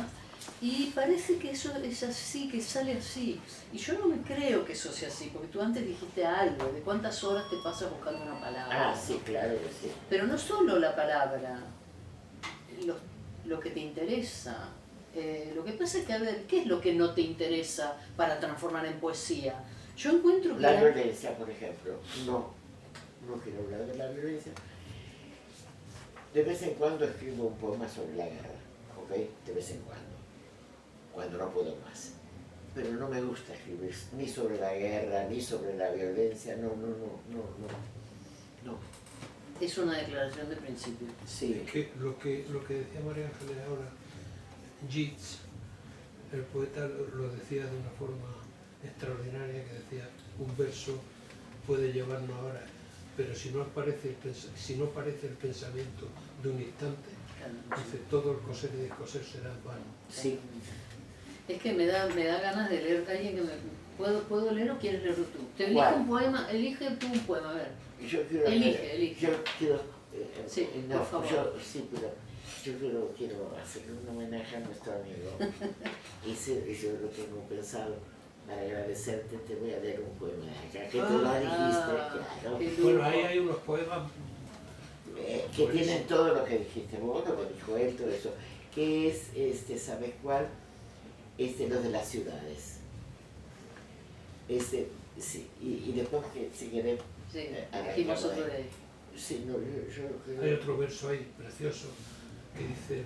y parece que eso es así, que sale así. Y yo no me creo que eso sea así, porque tú antes dijiste algo de cuántas horas te pasas buscando una palabra. Ah, sí, claro que sí. Pero no solo la palabra, lo que te interesa. Lo que pasa es que, a ver, ¿qué es lo que no te interesa para transformar en poesía? Yo encuentro que... La violencia, por ejemplo. No quiero hablar de la violencia. De vez en cuando escribo un poema sobre la guerra, ¿ok? De vez en cuando no puedo más. Pero no me gusta escribir ni sobre la guerra, ni sobre la violencia, no. Es una declaración de principio. Sí. Es que lo que decía María Ángeles ahora, Yeats, el poeta lo decía de una forma extraordinaria, que decía, un verso puede llevarnos ahora, pero si no parece el pensamiento de un instante, dice, todo el coser y descoser será en vano. Sí. Es que me da ganas de leer a alguien que me... ¿Puedo leer o quieres leerlo tú? Te elijo ¿Cuál? un poema, elige tú un poema, a ver. Yo quiero Elige. Yo quiero... Sí, no, por favor. Yo quiero hacer un homenaje a nuestro amigo. Y yo lo tengo pensado. Para agradecerte te voy a leer un poema de acá, que tú lo dijiste, claro. Bueno, ahí hay unos poemas Que tienen todo lo que dijiste vos, lo que dijo él, todo eso. Que es, ¿sabes cuál? Los de las ciudades. Sí, y después que si querés... Sí, dijimos otro de ahí. Sí, no, yo hay otro verso ahí precioso que dice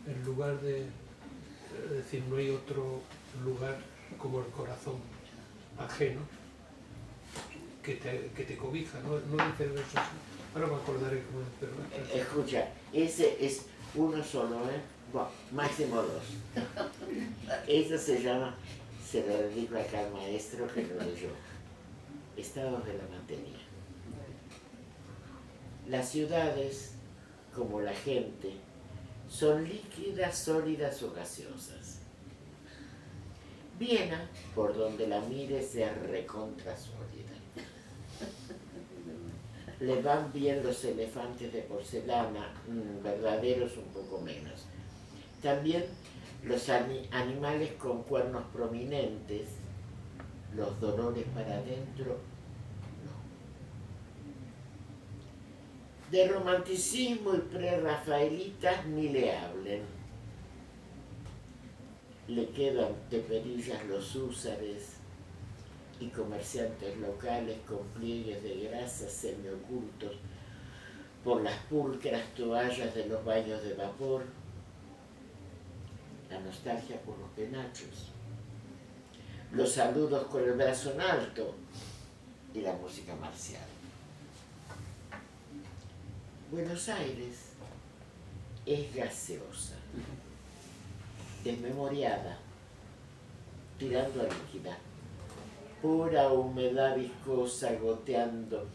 el lugar de... Es decir, no hay otro lugar como el corazón ajeno que te cobija, no dice el verso así. Ahora me acordaré cómo es, pero... Escucha, ese es uno solo, ¿eh? Bueno, máximo dos. Eso se llama, se lo dedico acá al maestro que lo leyó. Estados de la materia. Las ciudades, como la gente, son líquidas, sólidas o gaseosas. Viena, por donde la mires, es recontra sólida. Le van bien los elefantes de porcelana, verdaderos un poco menos. También los animales con cuernos prominentes, los dolores para adentro, no. De romanticismo y prerrafaelitas ni le hablen. Le quedan de perillas los húsares y comerciantes locales con pliegues de grasas semiocultos por las pulcras toallas de los baños de vapor, la nostalgia por los penachos, los saludos con el brazo en alto y la música marcial. Buenos Aires es gaseosa, desmemoriada, tirando a líquida, pura humedad viscosa goteando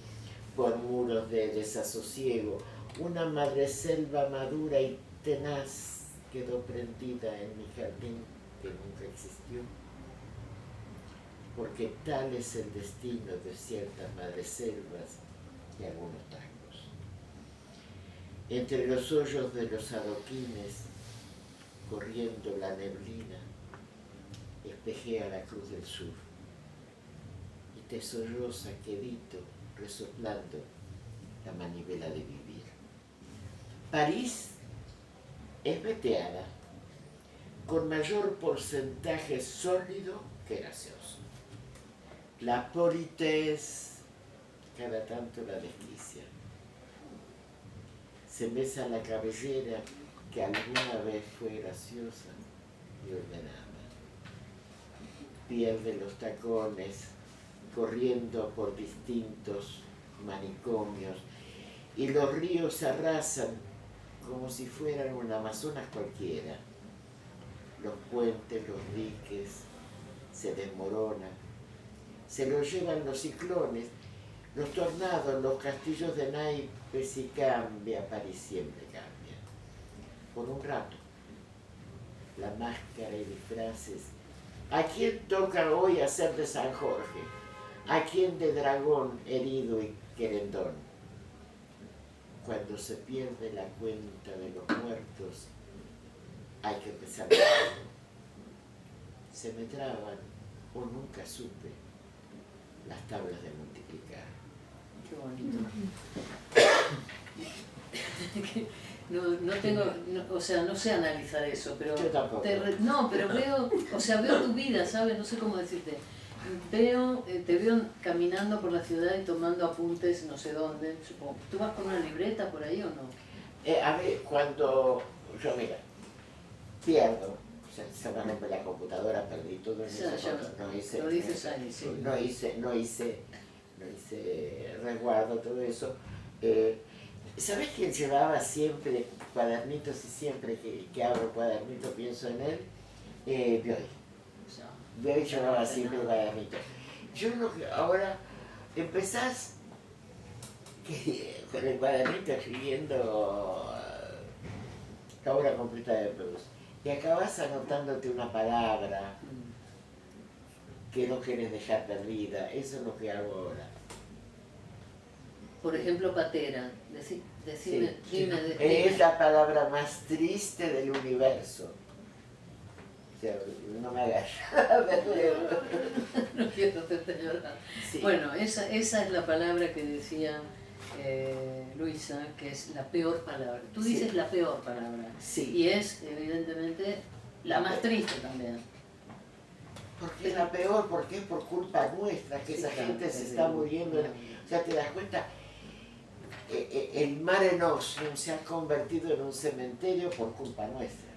por muros de desasosiego, una madreselva madura y tenaz quedó prendida en mi jardín que nunca existió, porque tal es el destino de ciertas madreselvas y algunos tangos. Entre los hoyos de los adoquines, corriendo la neblina, espejea la Cruz del Sur. te solloza quedito, resoplando la manivela de vivir. París es veteada, con mayor porcentaje sólido que gaseoso. La politesse cada tanto la desquicia. Se besa la cabellera que alguna vez fue graciosa y ordenada. Pierde los tacones corriendo por distintos manicomios y los ríos arrasan como si fueran un Amazonas cualquiera. Los puentes, los diques se desmoronan, se los llevan los ciclones, los tornados, los castillos de naipes y cambia, París siempre cambia. Por un rato, la máscara y disfraces. ¿A quién toca hoy hacer de San Jorge? ¿A quién de dragón herido y querendón? Cuando se pierde la cuenta de los muertos, hay que empezar de nuevo. Se me traban, o nunca supe, las tablas de multiplicar. Qué bonito. No tengo, o sea, no sé analizar eso, pero Yo tampoco. pero veo tu vida, ¿sabes? No sé cómo decirte. Te veo caminando por la ciudad y tomando apuntes no sé dónde, supongo. ¿Tú vas con una libreta por ahí o no? A ver, cuando yo, mira, pierdo, o sea, se me rompe la computadora, perdí todo en esa cosa, no hice, lo dices ahí, sí. no hice resguardo, todo eso. ¿Sabés quién llevaba siempre cuadernitos y siempre que abro cuadernito pienso en él? Bioy. Bioy llevaba siempre cuadernitos. Yo creo que ahora empezás con el cuadernito escribiendo la obra completa de Proust y acabás anotándote una palabra que no querés dejar perdida. Eso es lo que hago ahora. Por ejemplo, patera. Dime. Es la palabra más triste del universo. O sea, no me hagas llorar. No quiero hacerte llorar. Sí. Bueno, esa es la palabra que decía Luisa, que es la peor palabra. Tú dices la peor palabra. Sí. Y es, evidentemente, la más triste también. Porque es la peor, porque es por culpa nuestra que esa gente se está muriendo. O sea, te das cuenta, el Mare Nostrum se ha convertido en un cementerio por culpa nuestra.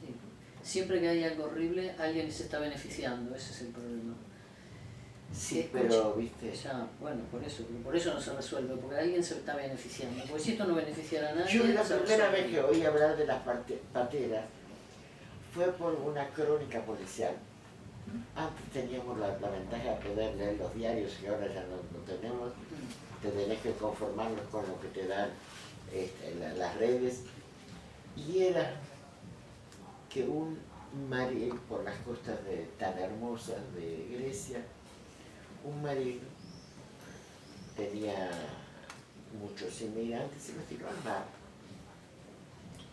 Sí. Siempre que hay algo horrible, alguien se está beneficiando, ese es el problema. Sí, pero, viste... Ya, bueno, por eso no se resuelve, porque alguien se está beneficiando. Porque si esto no beneficiara a nadie... Yo la primera vez que oí hablar de las pateras fue por una crónica policial. Antes teníamos la ventaja de poder leer los diarios y ahora ya no tenemos. Te tenés que conformarnos con lo que te dan las redes. Y era que un marino, por las costas tan hermosas de Grecia, un marino tenía muchos inmigrantes y los tiró al mar.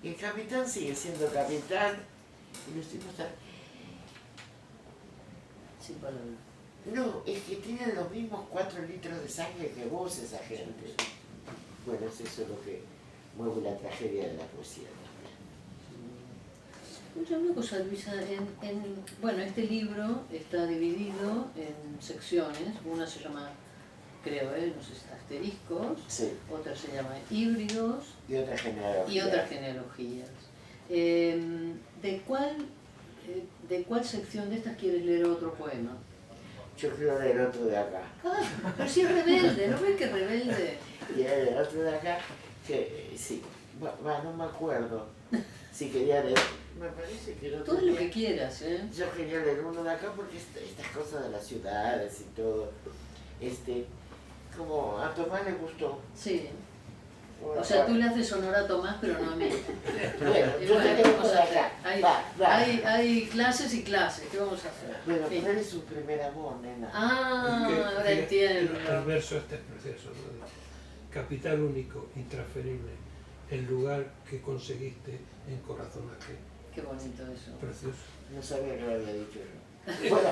Y el capitán sigue siendo capitán y los tipos están... Sin palabras. No, es que tienen los mismos 4 litros de sangre que vos, esa gente. Bueno, es eso lo que mueve la tragedia de la poesía también. Escucha una cosa, Luisa, bueno, este libro está dividido en secciones, una se llama, creo, no sé, asteriscos, Sí. otra se llama híbridos Y otras genealogías. y otras genealogías. ¿De cuál sección de estas quieres leer otro poema? Yo quiero leer otro de acá. Ah, pero si es rebelde, ¿no ves que es rebelde? Y el otro de acá, que sí, no me acuerdo si quería leer. Me parece que no Todo tenía. lo que quieras, ¿eh? Yo quería leer uno de acá porque estas cosas de las ciudades y todo, como a Tomás le gustó. Sí. O sea, tú le haces honor a Tomás, pero no a mí. Bueno, Y yo bueno, te ¿qué uno vamos de a hacer? acá. Hay clases y clases, ¿qué vamos a hacer? Bueno, Sí. pero eres su primer amor, nena. Ah, ahora entiendo. El verso este es precioso, ¿no? Capital único, intransferible, el lugar que conseguiste en corazón ajeno. Qué bonito eso. Precioso. No sabía que lo había dicho yo. Bueno,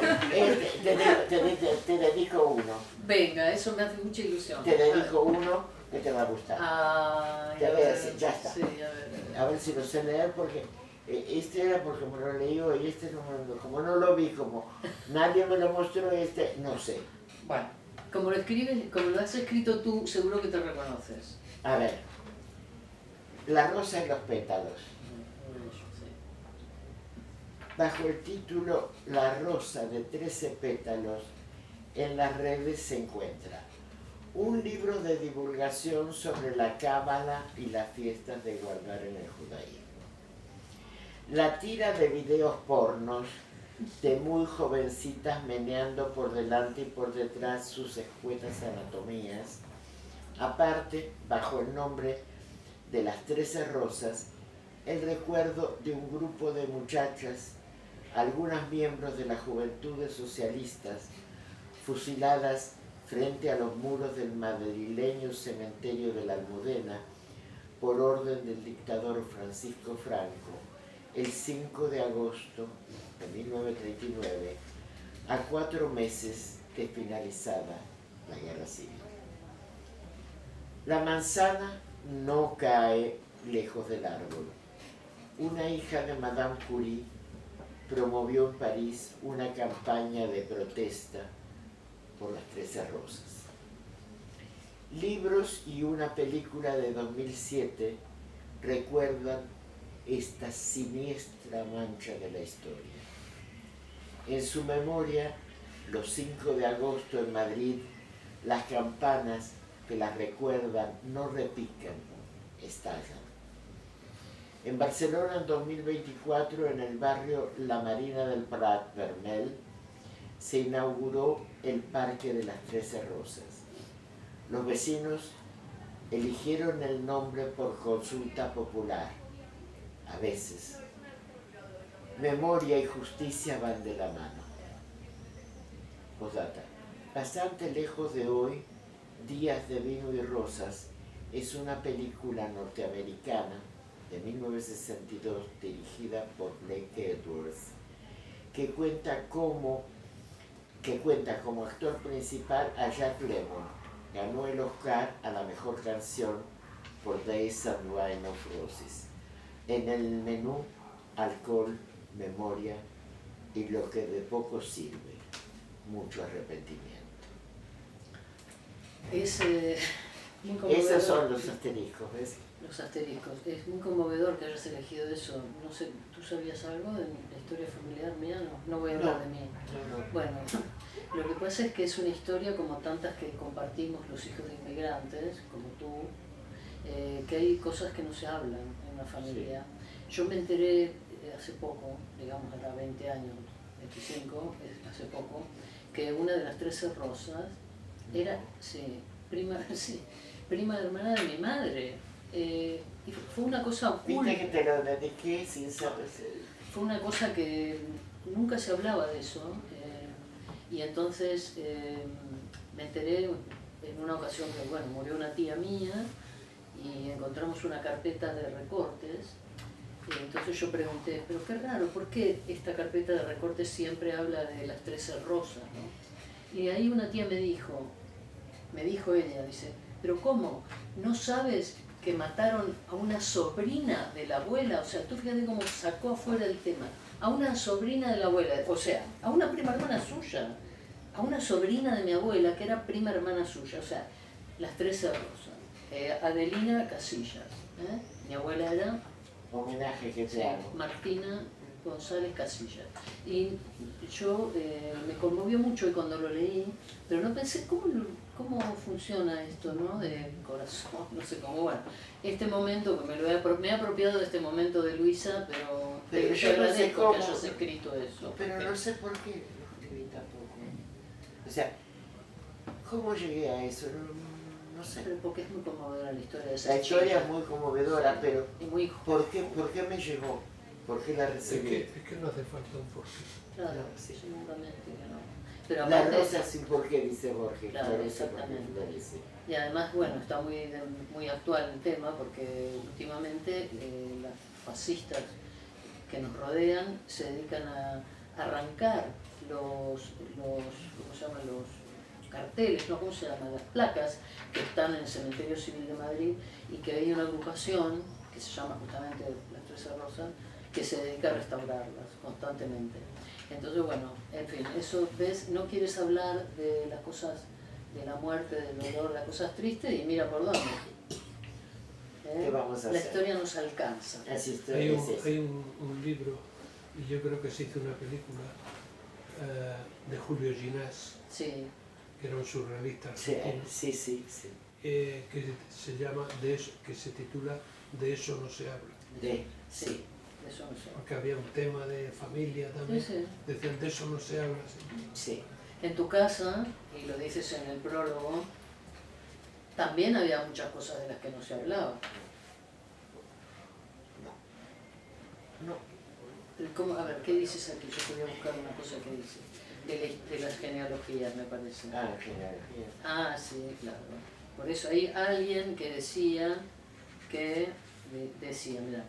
te dedico uno. Venga, eso me hace mucha ilusión. Te dedico uno que te va a gustar. Ay, Te voy a decir, ya está. Sí, a ver. A ver si lo sé leer porque este era porque me lo leí y este no, como no lo vi, como nadie me lo mostró, este no sé. Bueno, como lo escribes, como lo has escrito tú, seguro que te reconoces. A ver, La rosa y los pétalos. Bajo el título La rosa de 13 pétalos, en las redes se encuentra un libro de divulgación sobre la cábala y las fiestas de guardar en el judaísmo. La tira de videos pornos de muy jovencitas meneando por delante y por detrás sus escuetas anatomías. Aparte, bajo el nombre de las 13 rosas, el recuerdo de un grupo de muchachas, algunas miembros de las juventudes socialistas, fusiladas frente a los muros del madrileño cementerio de la Almudena por orden del dictador Francisco Franco el 5 de agosto de 1939, a 4 meses de finalizada la guerra civil. La manzana no cae lejos del árbol. Una hija de Madame Curie promovió en París una campaña de protesta por las 13 rosas. Libros y una película de 2007 recuerdan esta siniestra mancha de la historia. En su memoria, los 5 de agosto en Madrid, las campanas que las recuerdan no repican, estallan. En Barcelona, en 2024, en el barrio La Marina del Prat Vermell, se inauguró el Parque de las 13 Rosas. Los vecinos eligieron el nombre por consulta popular. A veces, memoria y justicia van de la mano. Postdata. Bastante lejos de hoy, Días de vino y rosas es una película norteamericana de 1962 dirigida por Blake Edwards que cuenta como actor principal a Jack Lemmon. Ganó el Oscar a la mejor canción por Days and Wine of Roses. En el menú, alcohol, memoria y lo que de poco sirve, mucho arrepentimiento. Es muy conmovedor. Esos son los asteriscos, ¿ves? Los asteriscos. Es muy conmovedor que hayas elegido eso. No sé, ¿tú sabías algo de la historia familiar mía? No voy a hablar de mí. No. Bueno, lo que pasa es que es una historia como tantas que compartimos los hijos de inmigrantes, como tú, que hay cosas que no se hablan en una familia. Sí. Yo me enteré hace poco, digamos ahora 20 años, 25, hace poco, que una de las 13 rosas era, prima hermana de mi madre. Y fue una cosa oculta. ¿Viste que te lo dediqué sin saber? Fue una cosa que nunca se hablaba de eso. Y entonces me enteré en una ocasión que, bueno, murió una tía mía y encontramos una carpeta de recortes. Y entonces yo pregunté, pero qué raro, ¿por qué esta carpeta de recortes siempre habla de las 13 rosas, ¿no? Y ahí una tía me dijo ella, dice, pero ¿cómo? ¿No sabes que mataron a una sobrina de la abuela? O sea, tú fíjate cómo sacó afuera el tema. A una sobrina de la abuela, o sea, a una prima hermana suya, a una sobrina de mi abuela que era prima hermana suya, o sea, las 13 rosas. Adelina Casillas, mi abuela era... Homenaje que te hago. Martina González Casillas. Y yo me conmovió mucho cuando lo leí, pero no pensé cómo funciona esto, ¿no? De corazón, no sé cómo, bueno. Este momento, que me he apropiado de este momento de Luisa, pero yo agradezco no sé que hayas escrito eso. Pero no sé por qué lo escribí tampoco. O sea, ¿cómo llegué a eso? No sé. Pero porque es muy conmovedora la historia de esa La historia chica. es muy conmovedora, sí, pero muy ¿por qué me llegó? ¿Por qué la recibí? Es que no hace falta un porqué. Claro, sí. seguramente que no. Pero la aparte, rosa sin por qué, dice Borges. Claro, exactamente. Y además, bueno, está muy actual el tema porque últimamente las fascistas que nos rodean se dedican a arrancar ¿cómo se llaman? Los carteles, ¿no? ¿Cómo se llaman? Las placas que están en el Cementerio Civil de Madrid, y que hay una agrupación que se llama justamente Las 13 Rosas, que se dedica a restaurarlas constantemente. Entonces, bueno, en fin, eso, ¿ves? No quieres hablar de las cosas, de la muerte, del dolor, las cosas tristes, y mira por dónde. ¿Qué vamos a La hacer? historia nos alcanza. Hay un libro, y yo creo que se hizo una película, de Julio Ginás, Sí, que era un surrealista Sí, argentino, sí. que se llama, que se titula De eso no se habla. sí, de eso no sé. Porque había un tema de familia también. Sí. Decían, de eso no se habla. Sí. En tu casa, y lo dices en el prólogo, también había muchas cosas de las que no se hablaba. No. ¿Cómo? A ver, ¿qué dices aquí? Yo podía buscar una cosa que dice. De las genealogías, me parece. Genealogía. Ah, sí, claro. Por eso hay alguien que decía, mira,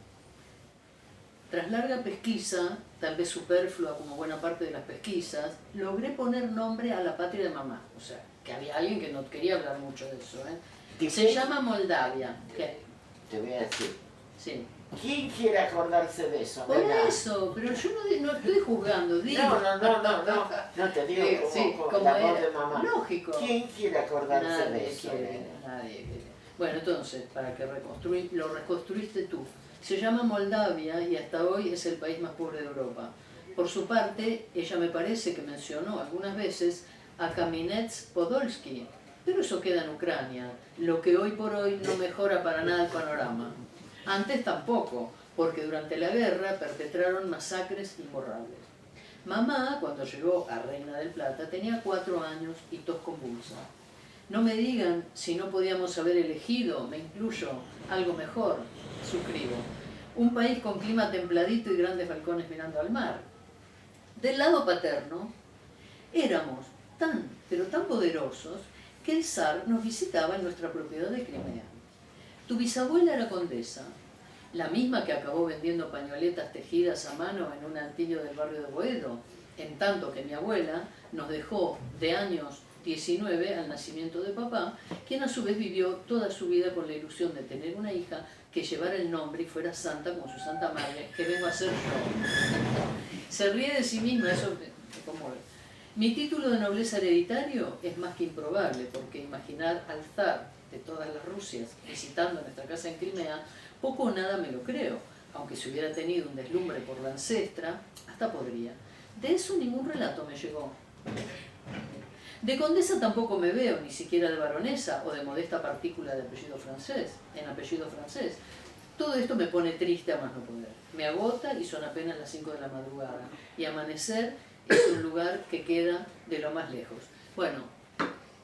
tras larga pesquisa, tal vez superflua como buena parte de las pesquisas, logré poner nombre a la patria de mamá. O sea, que había alguien que no quería hablar mucho de eso, ¿eh? Se llama Moldavia. ¿Qué? Te voy a decir. Sí. ¿Quién quiere acordarse de eso? Por eso, pero yo no estoy juzgando, digo. No te digo como la voz de mamá. Lógico. ¿Quién quiere acordarse Nadie de eso? Nadie quiere. Bueno, entonces, para que lo reconstruiste tú. Se llama Moldavia y hasta hoy es el país más pobre de Europa. Por su parte, ella me parece que mencionó algunas veces a Kamenets-Podolsky, pero eso queda en Ucrania, lo que hoy por hoy no mejora para nada el panorama. Antes tampoco, porque durante la guerra perpetraron masacres imborrables. Mamá, cuando llegó a Reina del Plata, tenía 4 años y tos convulsa. No me digan si no podíamos haber elegido, me incluyo, algo mejor, suscribo. Un país con clima templadito y grandes balcones mirando al mar. Del lado paterno, éramos pero tan poderosos, que el zar nos visitaba en nuestra propiedad de Crimea. Tu bisabuela era condesa, la misma que acabó vendiendo pañoletas tejidas a mano en un altillo del barrio de Boedo, en tanto que mi abuela nos dejó de años 19 al nacimiento de papá, quien a su vez vivió toda su vida con la ilusión de tener una hija que llevara el nombre y fuera santa como su santa madre, que vengo a ser yo. Se ríe de sí misma, eso me conmueve. Mi título de nobleza hereditario es más que improbable, porque imaginar al zar de todas las Rusias visitando nuestra casa en Crimea, poco o nada me lo creo, aunque si hubiera tenido un deslumbre por la ancestra, hasta podría. De eso ningún relato me llegó. De condesa tampoco me veo, ni siquiera de baronesa o de modesta partícula de apellido francés, en apellido francés. Todo esto me pone triste a más no poder. Me agota y son apenas las 5 de la madrugada. Y amanecer es un lugar que queda de lo más lejos. Bueno,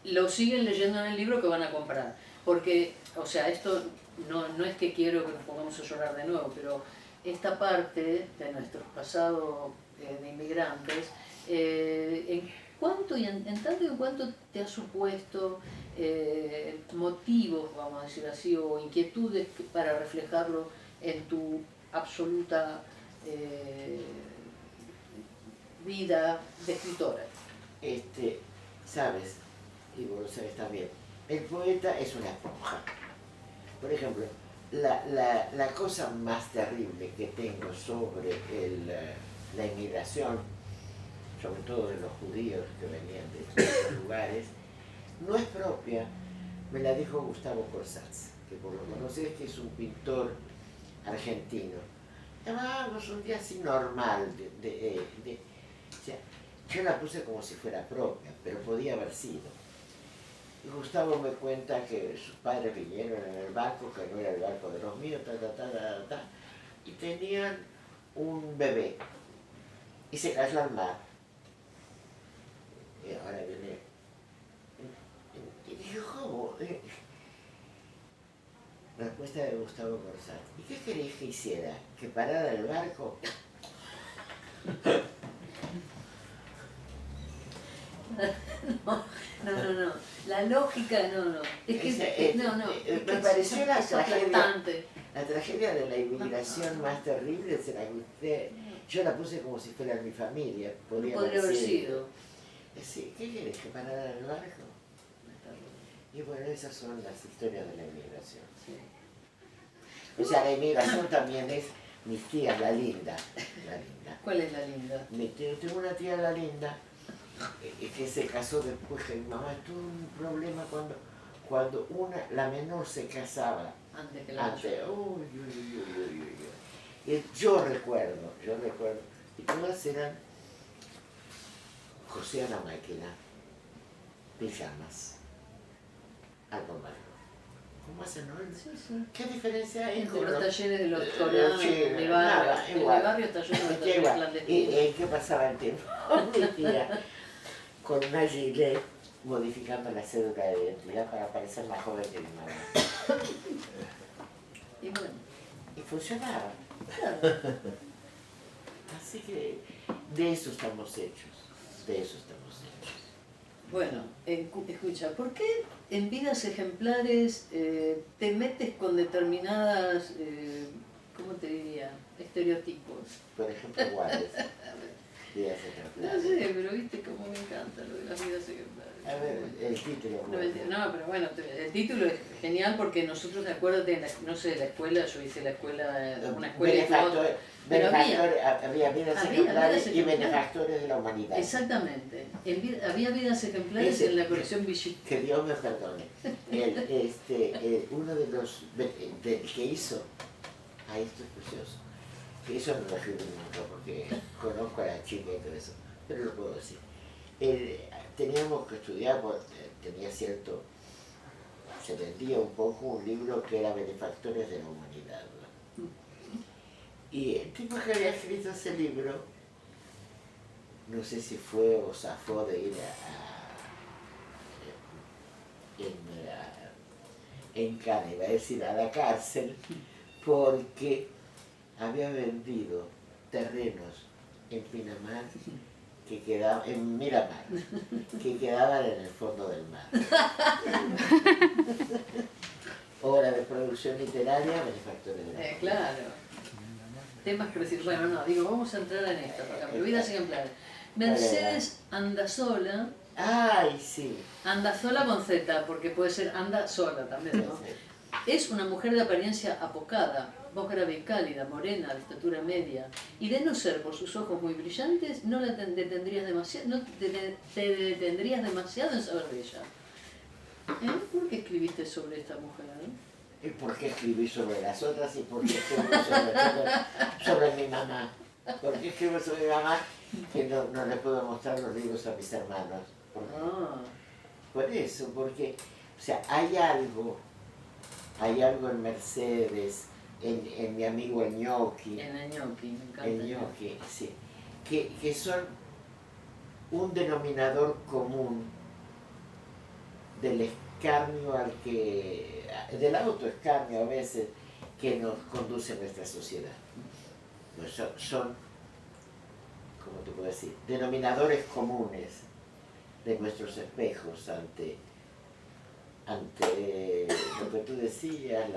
lo siguen leyendo en el libro que van a comprar. Porque, o sea, esto no es que quiero que nos pongamos a llorar de nuevo, pero esta parte de nuestro pasado de inmigrantes, en tanto y en cuanto te ha supuesto motivos, vamos a decir así, o inquietudes para reflejarlo en tu absoluta vida de escritora. Sabes, y vos lo sabes también, el poeta es una esponja. Por ejemplo, la cosa más terrible que tengo sobre la inmigración, sobre todo de los judíos que venían de estos lugares, no es propia, me la dijo Gustavo Corsats, que por lo conocés, que es un pintor argentino. Llamábamos un día así normal, o sea, yo la puse como si fuera propia, pero podía haber sido. Y Gustavo me cuenta que sus padres vinieron en el barco, que no era el barco de los míos, y tenían un bebé, y se cayó al mar. Y ahora viene, y dijo, ¿cómo? Respuesta de Gustavo Corsat. ¿Y qué queréis que hiciera? ¿Que parara el barco? No. la lógica, no. Es que, no. Me pareció la es tragedia. aplastante. La tragedia de la inmigración más terrible se la usted. Yo la puse como si fuera mi familia. Podría haber sido. Sí, ¿qué quieres? ¿Que parara el barco? Y bueno, esas son las historias de la inmigración. Sí. O sea, la inmigración también es mis tías, la linda. ¿Cuál es la linda? Tengo una tía, la linda, que se casó después que mi mamá tuvo un problema cuando la menor se casaba. Antes que la mayor. Y yo recuerdo, y todas eran cosían a máquina, pijamas, algo más. ¿Cómo hacen hoy? Sí. ¿Qué diferencia hay Entre los talleres de los chinos, coreanos, de barrio, nada, el igual. barrio está lleno de talleres Igual. clandestinos. ¿Y qué pasaba el tiempo? Mi tía, con una gilet, modificando la cédula de identidad para parecer más joven que mi mamá. Y bueno, Y funcionaba. claro. Así que de eso estamos hechos. Bueno, escucha, ¿por qué en Vidas Ejemplares te metes con determinadas, ¿cómo te diría?, estereotipos? Por ejemplo, Juárez. Vidas No Ejemplares. sé, pero viste cómo me encanta lo de las vidas ejemplares. A ver, el título. No, pero bueno, el título es genial porque nosotros, acuérdate, no sé, la escuela, yo hice la escuela, una escuela y otra. Pero había vidas ejemplares y benefactores de la humanidad. Exactamente. Había vidas ejemplares en la colección Vichy. Que Dios me perdone. Uno de los que hizo, esto es precioso, que eso no lo escribí nunca porque conozco a la chica y todo eso, pero lo puedo decir. Teníamos que estudiar, tenía cierto, se vendía un poco un libro que era Benefactores de la Humanidad, ¿no? Y el tipo que había escrito ese libro, no sé si fue o zafó de ir en Cana, iba a decir, a la cárcel, porque había vendido terrenos en Pinamar, en Miramar, que quedaban en el fondo del mar. Obra de producción literaria, Benefactores de la Humanidad. Claro. Temas crecidos. Bueno, no, digo, vamos a entrar en esto, por ejemplo, vidas ejemplares. Mercedes Andasola. Ay, sí. Andasola con Z, porque puede ser anda sola también, ¿no? Es una mujer de apariencia apocada, voz grave y cálida, morena, de estatura media, y de no ser por sus ojos muy brillantes, no te detendrías demasiado en saber de ella. ¿Por qué escribiste sobre esta mujer? ¿Y por qué escribí sobre las otras y por qué escribí sobre mi mamá? ¿Por qué escribo sobre mi mamá que no le puedo mostrar los libros a mis hermanos? Por eso, porque, o sea, hay algo en Mercedes, en mi amigo el Ñoqui. En el Ñoqui, me encanta. El Ñoqui, sí. Que son un denominador común del escarnio del autoescarnio a veces que nos conduce a nuestra sociedad. Pues son, ¿cómo te puedo decir?, denominadores comunes de nuestros espejos ante lo que tú decías,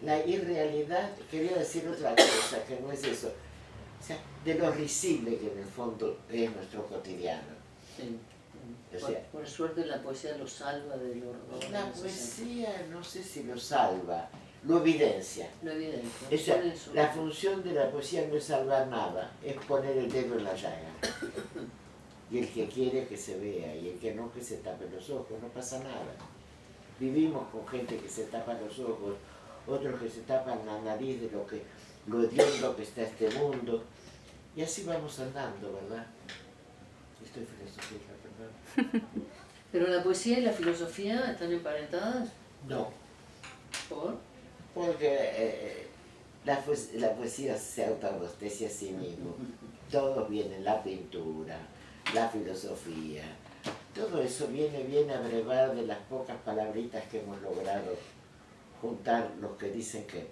la irrealidad. Quería decir otra cosa, que no es eso, o sea, de lo risible que en el fondo es nuestro cotidiano. Sí. O sea, por suerte la poesía lo salva del horror. La poesía no sé si lo salva, lo evidencia. Lo evidencia. O sea, la función de la poesía no es salvar nada, es poner el dedo en la llaga. Y el que quiere que se vea, y el que no, que se tape los ojos, no pasa nada. Vivimos con gente que se tapa los ojos, otros que se tapan la nariz de lo hediondo que está este mundo, y así vamos andando, ¿verdad? Estoy filosofía, perdón. ¿Pero la poesía y la filosofía están emparentadas? No. ¿Por? Porque la poesía se autoabastecia a sí mismo. Todo viene, la pintura, la filosofía, todo eso viene a brevar de las pocas palabritas que hemos logrado juntar los que dicen que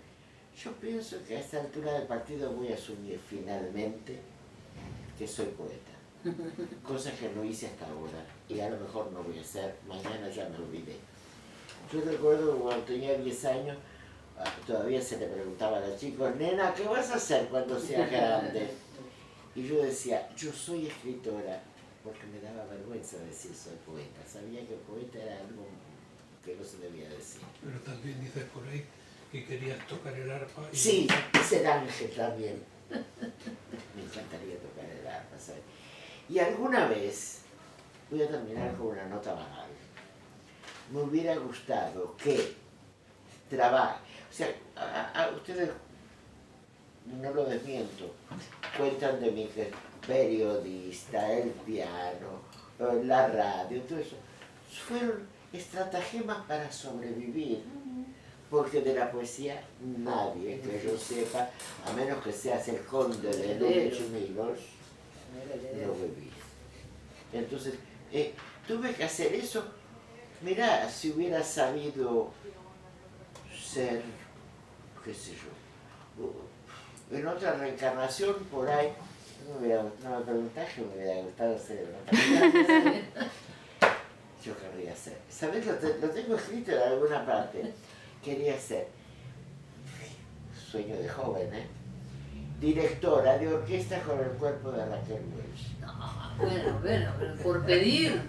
yo pienso que a esta altura del partido voy a asumir finalmente que soy poeta. Cosas que no hice hasta ahora y a lo mejor no voy a hacer, mañana ya me olvidé. Yo recuerdo que cuando tenía 10 años, todavía se le preguntaba a los chicos, nena, ¿qué vas a hacer cuando seas grande? Y yo decía, yo soy escritora, porque me daba vergüenza decir soy poeta. Sabía que poeta era algo que no se debía decir. Pero también dices por ahí que querías tocar el arpa. Y Sí, ese ángel también. Me encantaría tocar el arpa, ¿sabes? Y alguna vez, voy a terminar con una nota banal, me hubiera gustado que trabaje, o sea, a ustedes, no lo desmiento, cuentan de mí que periodista, el piano, la radio, todo eso, fueron estratagemas para sobrevivir, porque de la poesía nadie, que yo sepa, a menos que seas el conde de Núñez Milos, no vivís. Entonces, tuve que hacer eso. Mirá, si hubiera sabido ser, qué sé yo, en otra reencarnación por ahí, no me preguntás que me hubiera gustado ser en otra reencarnación. Yo querría ser. ¿Sabés? Lo tengo escrito en alguna parte. Quería ser, sueño de joven, directora de orquesta con el cuerpo de Raquel Welch. Bueno, pero por pedir,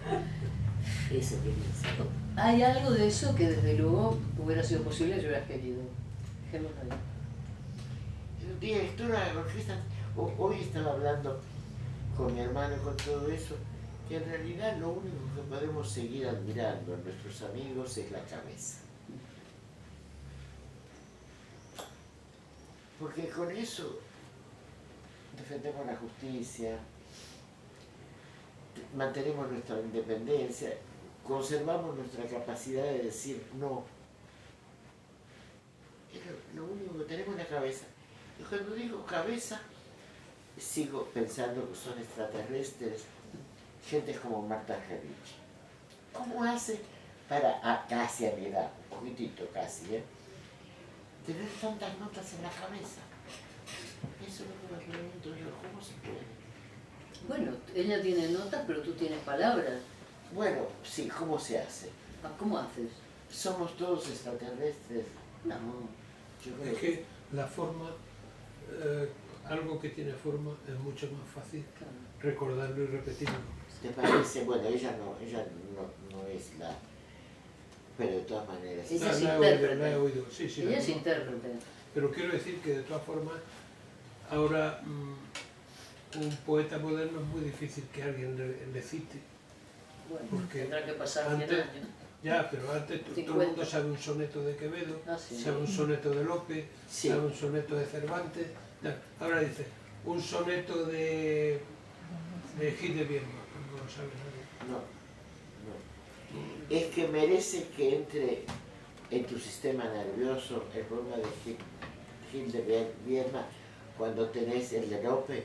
Eso quería ser. hay algo de eso que desde luego hubiera sido posible si hubieras querido. Dejémoslo ahí. Directora de orquesta. Hoy estaba hablando con mi hermano con todo eso, que en realidad lo único que podemos seguir admirando en nuestros amigos es la cabeza. Porque con eso defendemos la justicia, mantenemos nuestra independencia, conservamos nuestra capacidad de decir no. Es lo único que tenemos en la cabeza. Y cuando digo cabeza, sigo pensando que son extraterrestres, gente como Marta Argerich. ¿Cómo hace para, casi a mi edad, un poquitito casi, tener tantas notas en la cabeza? Eso es lo que me pregunto yo, ¿cómo se puede? Bueno, ella tiene notas, pero tú tienes palabras. Bueno, sí, ¿cómo se hace? ¿Cómo haces? ¿Somos todos extraterrestres? No. Yo creo es que la forma, algo que tiene forma es mucho más fácil Claro. recordarlo y repetirlo. ¿Te parece? Bueno, ella no es la... Pero de todas maneras... Ella es La he intérprete. oído, sí, sí. Ella la es conozco. intérprete. Pero quiero decir que de todas formas, ahora un poeta moderno es muy difícil que alguien le cite. Bueno, Porque tendrá que pasar 100 antes- años. Ya, pero antes todo el 50. mundo sabe un soneto de Quevedo, Ah, sí. sabe un soneto de Lope, Sí. sabe un soneto de Cervantes. Ahora dice, un soneto de Gil de Bierma, no lo sabe nadie. No, no. Es que merece que entre en tu sistema nervioso el problema de Gil de Bierma cuando tenés el de Lope,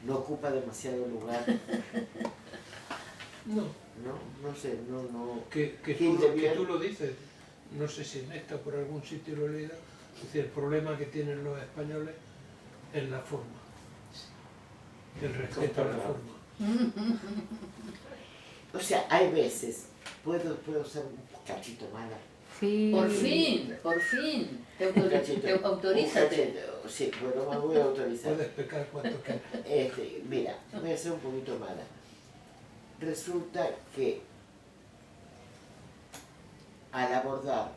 no ocupa demasiado lugar. No, No sé, no. que Gil de tú Bierma. lo dices, no sé si en esta o por algún sitio lo he leído, es decir, el problema que tienen los españoles es la forma, el respeto a la forma. O sea, hay veces, puedo ser un cachito mala. Sí. Por fin. Un cachito, Autorízate. un cachito, sí, bueno, me voy a autorizar. Puedes pecar cuanto quieras. Mira, voy a ser un poquito mala. Resulta que al abordar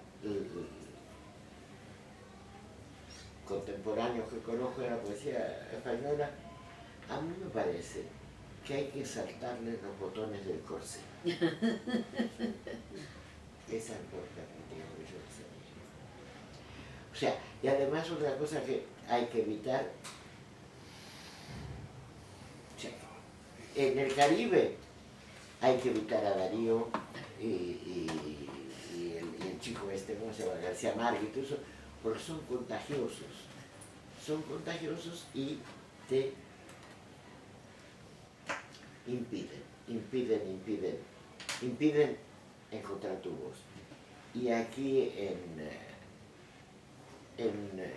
contemporáneos que conozco de la poesía española, a mí me parece que hay que saltarle los botones del corsé. Esa es la crítica que yo les haría. O sea, y además otra cosa que hay que evitar, o sea, en el Caribe hay que evitar a Darío y el chico este, ¿cómo se llama? García Márquez y todo eso, porque son contagiosos y te impiden encontrar tu voz. Y aquí en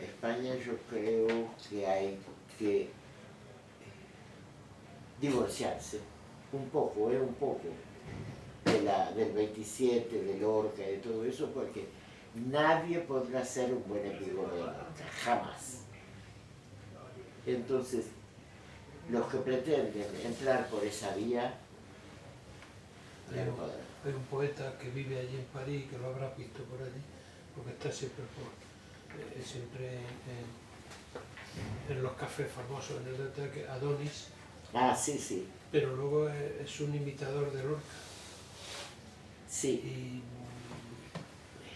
España yo creo que hay que divorciarse, un poco, un poco, del 27, de Lorca, de todo eso, porque nadie podrá ser un buen amigo de Lorca, jamás. Entonces, los que pretenden entrar por esa vía, ya no podrán. Hay un poeta que vive allí en París, que lo habrás visto por allí, porque está siempre en los cafés famosos en el Delta, que Adonis, Ah, sí, sí, pero luego es un imitador de Lorca sí.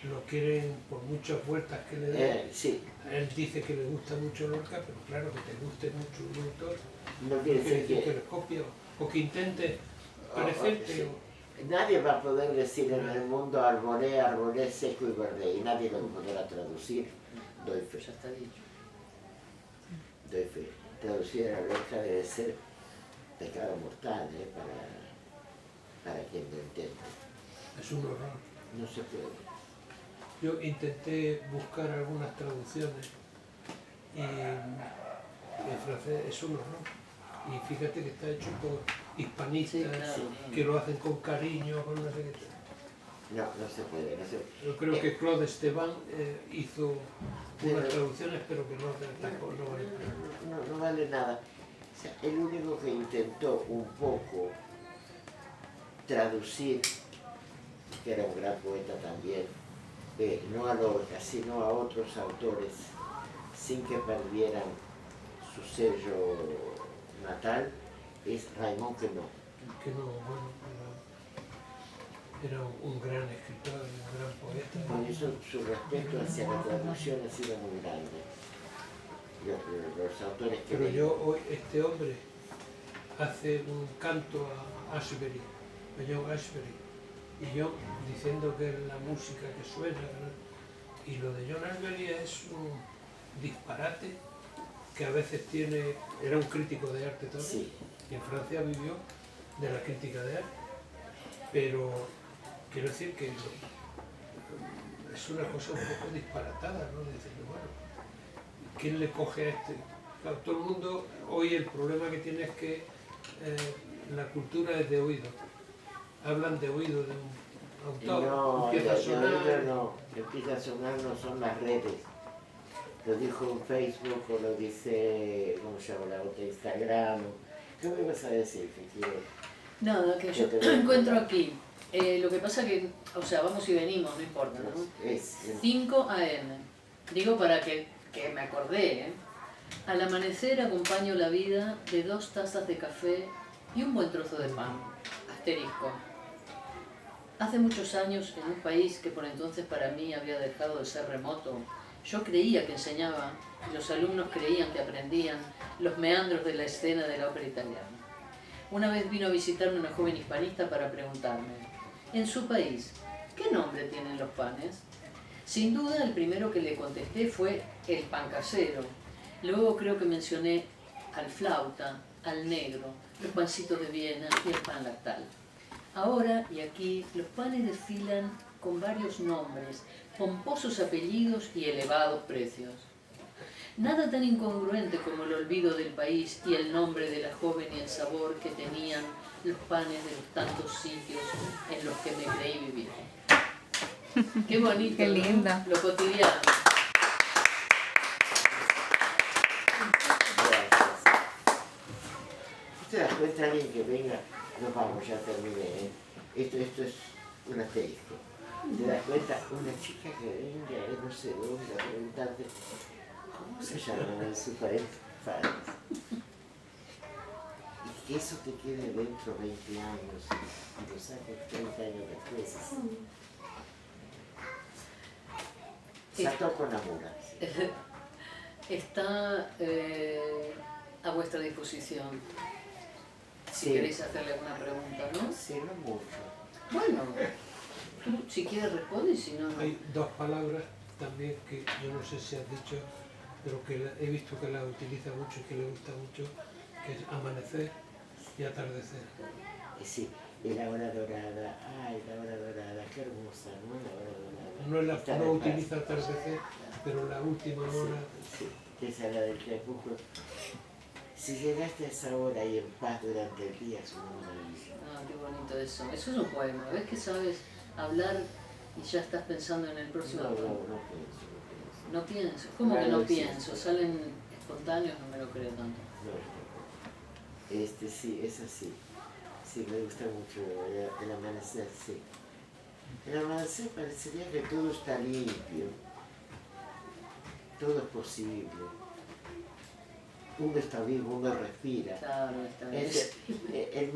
y lo quieren por muchas vueltas que le den. Sí. Él dice que le gusta mucho Lorca, pero claro, que te guste mucho un autor No quiere quiere decir decir que le copie o que intente parecerte. sí. Nadie va a poder decir en el mundo arbolé, arbolé seco y verde, y nadie lo podrá traducir. Doy fe. Ya está dicho. Doy fe. Traducir a Lorca debe ser pecado mortal, para quien lo intente. Es un horror. No se puede. Yo intenté buscar algunas traducciones y en francés es un horror. Y fíjate que está hecho por hispanistas, Sí, claro. que lo hacen con cariño, con no sé qué. No, no se puede. No se... Yo creo que Claude Esteban hizo unas Pero- traducciones, pero que tampoco no valen nada. No vale nada. O sea, el único que intentó un poco traducir, que era un gran poeta también, no a Lorca, sino a otros autores, sin que perdieran su sello natal, es Raymond Queneau. Que no, bueno, era un gran escritor, un gran poeta. Por eso su respeto hacia la traducción ha sido muy grande. Los autores que... Pero yo hoy, este hombre hace un canto a Ashbery, a John Ashbery, y yo diciendo que es la música que suena, ¿no? Y lo de John Ashbery es un disparate que a veces tiene, era un crítico de arte también, Sí. y en Francia vivió de la crítica de arte, pero quiero decir que es una cosa un poco disparatada, ¿no? Diciendo, bueno, ¿quién le coge a este? Claro, todo el mundo, hoy el problema que tiene es que la cultura es de oído. Hablan de oído de un autor, No, empieza a sonar. no, empieza a sonar no son las redes. Lo dijo en Facebook o lo dice, ¿cómo se llama la otra? Instagram. ¿Qué me vas a decir? Que quiero... Nada, que yo Yo te- encuentro aquí. Lo que pasa que, o sea, vamos y venimos, no importa, ¿no? Es, 5 AM. Digo para que me acordé, ¿eh? Al amanecer acompaño la vida de 2 tazas de café y un buen trozo de pan. Asterisco. Hace muchos años, en un país que por entonces para mí había dejado de ser remoto, yo creía que enseñaba y los alumnos creían que aprendían los meandros de la escena de la ópera italiana. Una vez vino a visitarme una joven hispanista para preguntarme, en su país, ¿qué nombre tienen los panes? Sin duda, el primero que le contesté fue el pan casero. Luego creo que mencioné al flauta, al negro, los pancitos de Viena y el pan lactal. Ahora y aquí los panes desfilan con varios nombres, pomposos apellidos y elevados precios. Nada tan incongruente como el olvido del país y el nombre de la joven y el sabor que tenían los panes de los tantos sitios en los que me creí vivir. Qué bonito, Qué ¿no? lindo. Lo cotidiano. gracias. ¿Te das cuenta alguien que venga? Nos vamos, ya terminé, ¿eh? Esto es un asterisco. ¿Te das cuenta? Una chica que venga, no sé dónde, a preguntarte, ¿cómo se llaman en su país? Fans. Y que eso te quede dentro 20 años y lo saques 30 años después. Saltó con Amura. Está a vuestra disposición. Si Sí. queréis hacerle alguna pregunta, ¿no? Sí, no mucho. Bueno, tú si quieres responde y si no, no. Hay 2 palabras también que yo no sé si has dicho, pero que he visto que la utiliza mucho y que le gusta mucho, que es amanecer y atardecer. Sí, y la hora dorada, ay, la hora dorada, qué hermosa, ¿no? La hora dorada. No, Está no de paz. utiliza atardecer, pero la última hora. Sí, esa es la del crepúsculo. Si llegaste a esa hora y en paz durante el día es una maravilla. Ah, qué bonito eso. Eso es un poema. ¿Ves que sabes hablar y ya estás pensando en el próximo No poema? pienso. No pienso. ¿Cómo que Claro, no sí, pienso? sí. Salen espontáneos, no me lo creo tanto. Sí, es así. Sí, me gusta mucho el amanecer, sí. El amanecer parecería que todo está limpio, todo es posible. Uno está vivo, uno respira. Claro, está bien. El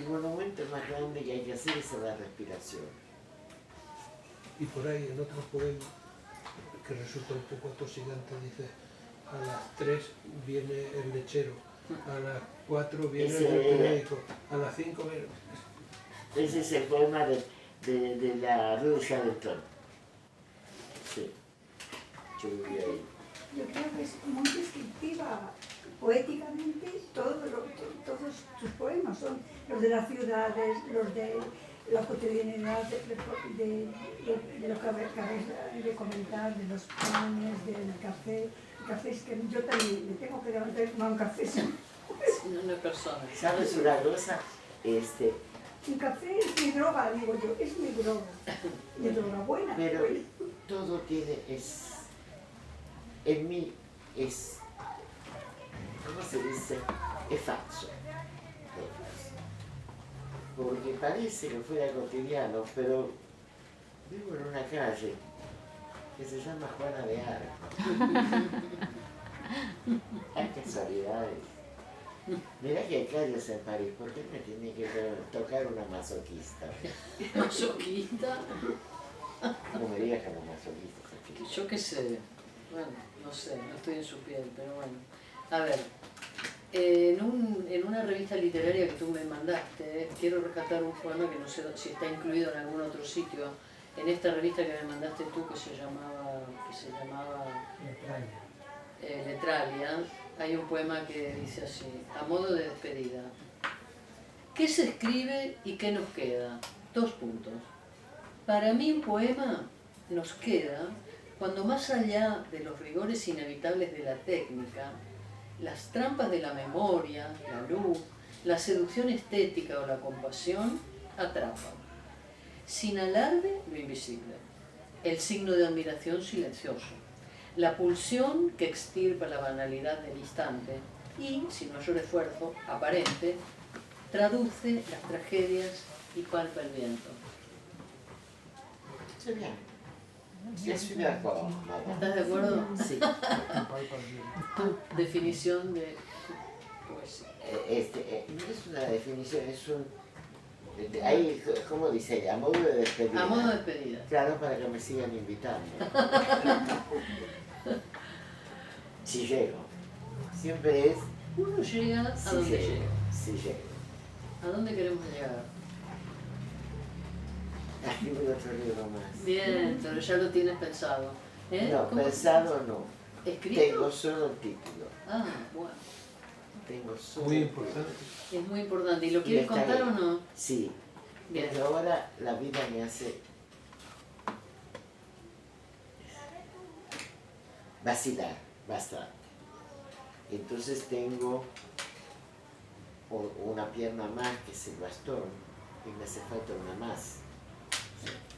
monumento más grande que hay que hacer es la respiración. Y por ahí en otro poema, que resulta un poco atosigante, dice: a las 3 viene el lechero, a las 4 viene el médico, a las 5 viene... Ese es el poema de la Rue de Chalestón. Sí, yo viví ahí. Yo creo que es muy descriptiva poéticamente todos sus poemas, son los de las ciudades, los de la cotidianidad, de lo que acabáis de comentar, de los panes, del café. El café es que yo también me tengo que levantar y tomar un café. Si no, no es persona. ¿Sabes una cosa? Un café es mi droga, digo yo, es mi droga. Mi droga buena. Pero todo tiene, en mí es, ¿cómo se dice? Es falso. Porque parece que fuera cotidiano, pero vivo en una calle que se llama Juana de Arco. Hay casualidades. Mirá que hay calles en París, ¿por qué me tiene que tocar una masoquista? ¿Masoquista? No me digas que los masoquistas aquí. Yo qué sé. Bueno, no sé, no estoy en su piel, pero bueno. A ver, en una revista literaria que tú me mandaste, quiero rescatar un poema que no sé si está incluido en algún otro sitio. En esta revista que me mandaste tú, que se llamaba Letralia, hay un poema que dice así: a modo de despedida. ¿Qué se escribe y qué nos queda? 2 puntos. Para mí un poema nos queda cuando, más allá de los rigores inevitables de la técnica, las trampas de la memoria, la luz, la seducción estética o la compasión atrapan. Sin alarde, lo invisible, el signo de admiración silencioso, la pulsión que extirpa la banalidad del instante y, sin mayor esfuerzo aparente, traduce las tragedias y palpa el viento. C'est bien. Je suis d'accord. ¿Estás de acuerdo? Sí. Tu definición de poesía. No es una definición, es un... Ahí, ¿cómo dice? A modo de despedida. A modo de despedida. Claro, para que me sigan invitando. Si llego. Siempre es... Uno llega a si donde llego. llega. Si llego. ¿A dónde queremos llegar? Escribir otro libro más. Bien, pero ya lo tienes pensado. ¿Eh? No, ¿Cómo? pensado no. ¿Escrito? Tengo solo el título. Ah, bueno. Tengo solo Muy el importante. Es muy importante. ¿Y lo Y quieres está contar ahí. o no? Sí. Bien. Porque ahora la vida me hace vacilar bastante. Entonces tengo una pierna más, que es el bastón, y me hace falta una más.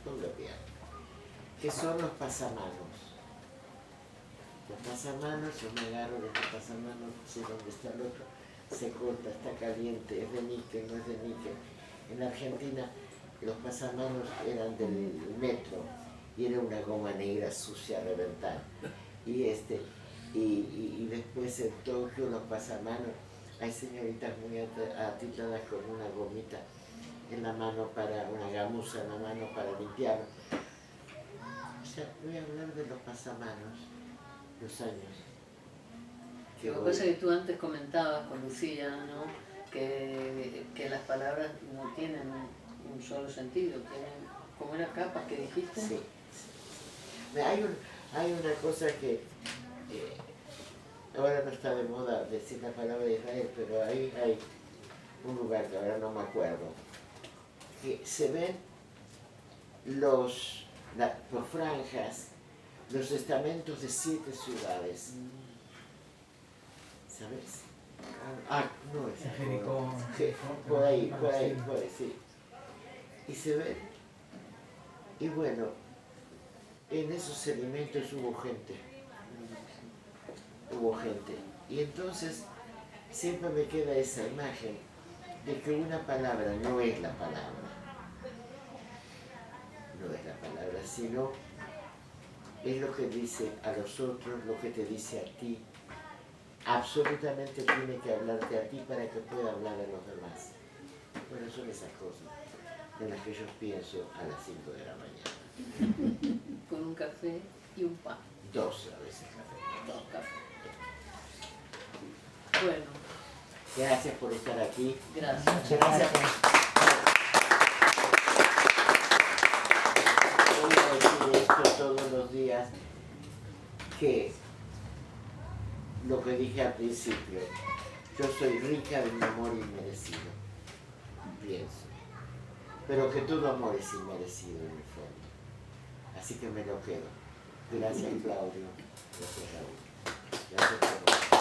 Doble pierna. Que son los pasamanos. Los pasamanos, yo me agarro de este pasamanos, no sé dónde está el otro, se corta, está caliente, es de níquel, no es de níquel. En Argentina los pasamanos eran del metro y era una goma negra sucia a reventar. Y después en Tokio los pasamanos, hay señoritas muy atitadas con una gomita en la mano, para una gamuza en la mano para limpiarlo. O sea, voy a hablar de los pasamanos, los años. Lo que pasa es que tú antes comentabas con Lucía, ¿no? que las palabras no tienen un solo sentido, tienen, como eran capas que dijiste. Sí. Hay una cosa que ahora no está de moda decir la palabra de Israel, pero ahí hay un lugar que ahora no me acuerdo, que se ven por franjas los estamentos de 7 ciudades. ¿Sabes? No es En Jericó. por ahí, sí. Y se ve. Y bueno, en esos sedimentos hubo gente. Y entonces siempre me queda esa imagen de que una palabra no es la palabra. No es la palabra, sino es lo que dice a los otros, lo que te dice a ti. Absolutamente tiene que hablarte a ti para que pueda hablar a los demás. Bueno, son esas cosas en las que yo pienso a las 5 de la mañana. Con un café y un pan. 12 a veces café. 2 cafés. Bueno, Gracias por estar aquí. gracias. Gracias. Voy a decir esto todos los días, que lo que dije al principio, yo soy rica de un amor inmerecido, pienso, pero que todo amor es inmerecido en el fondo, así que me lo quedo. Gracias Claudio, gracias Raúl, gracias por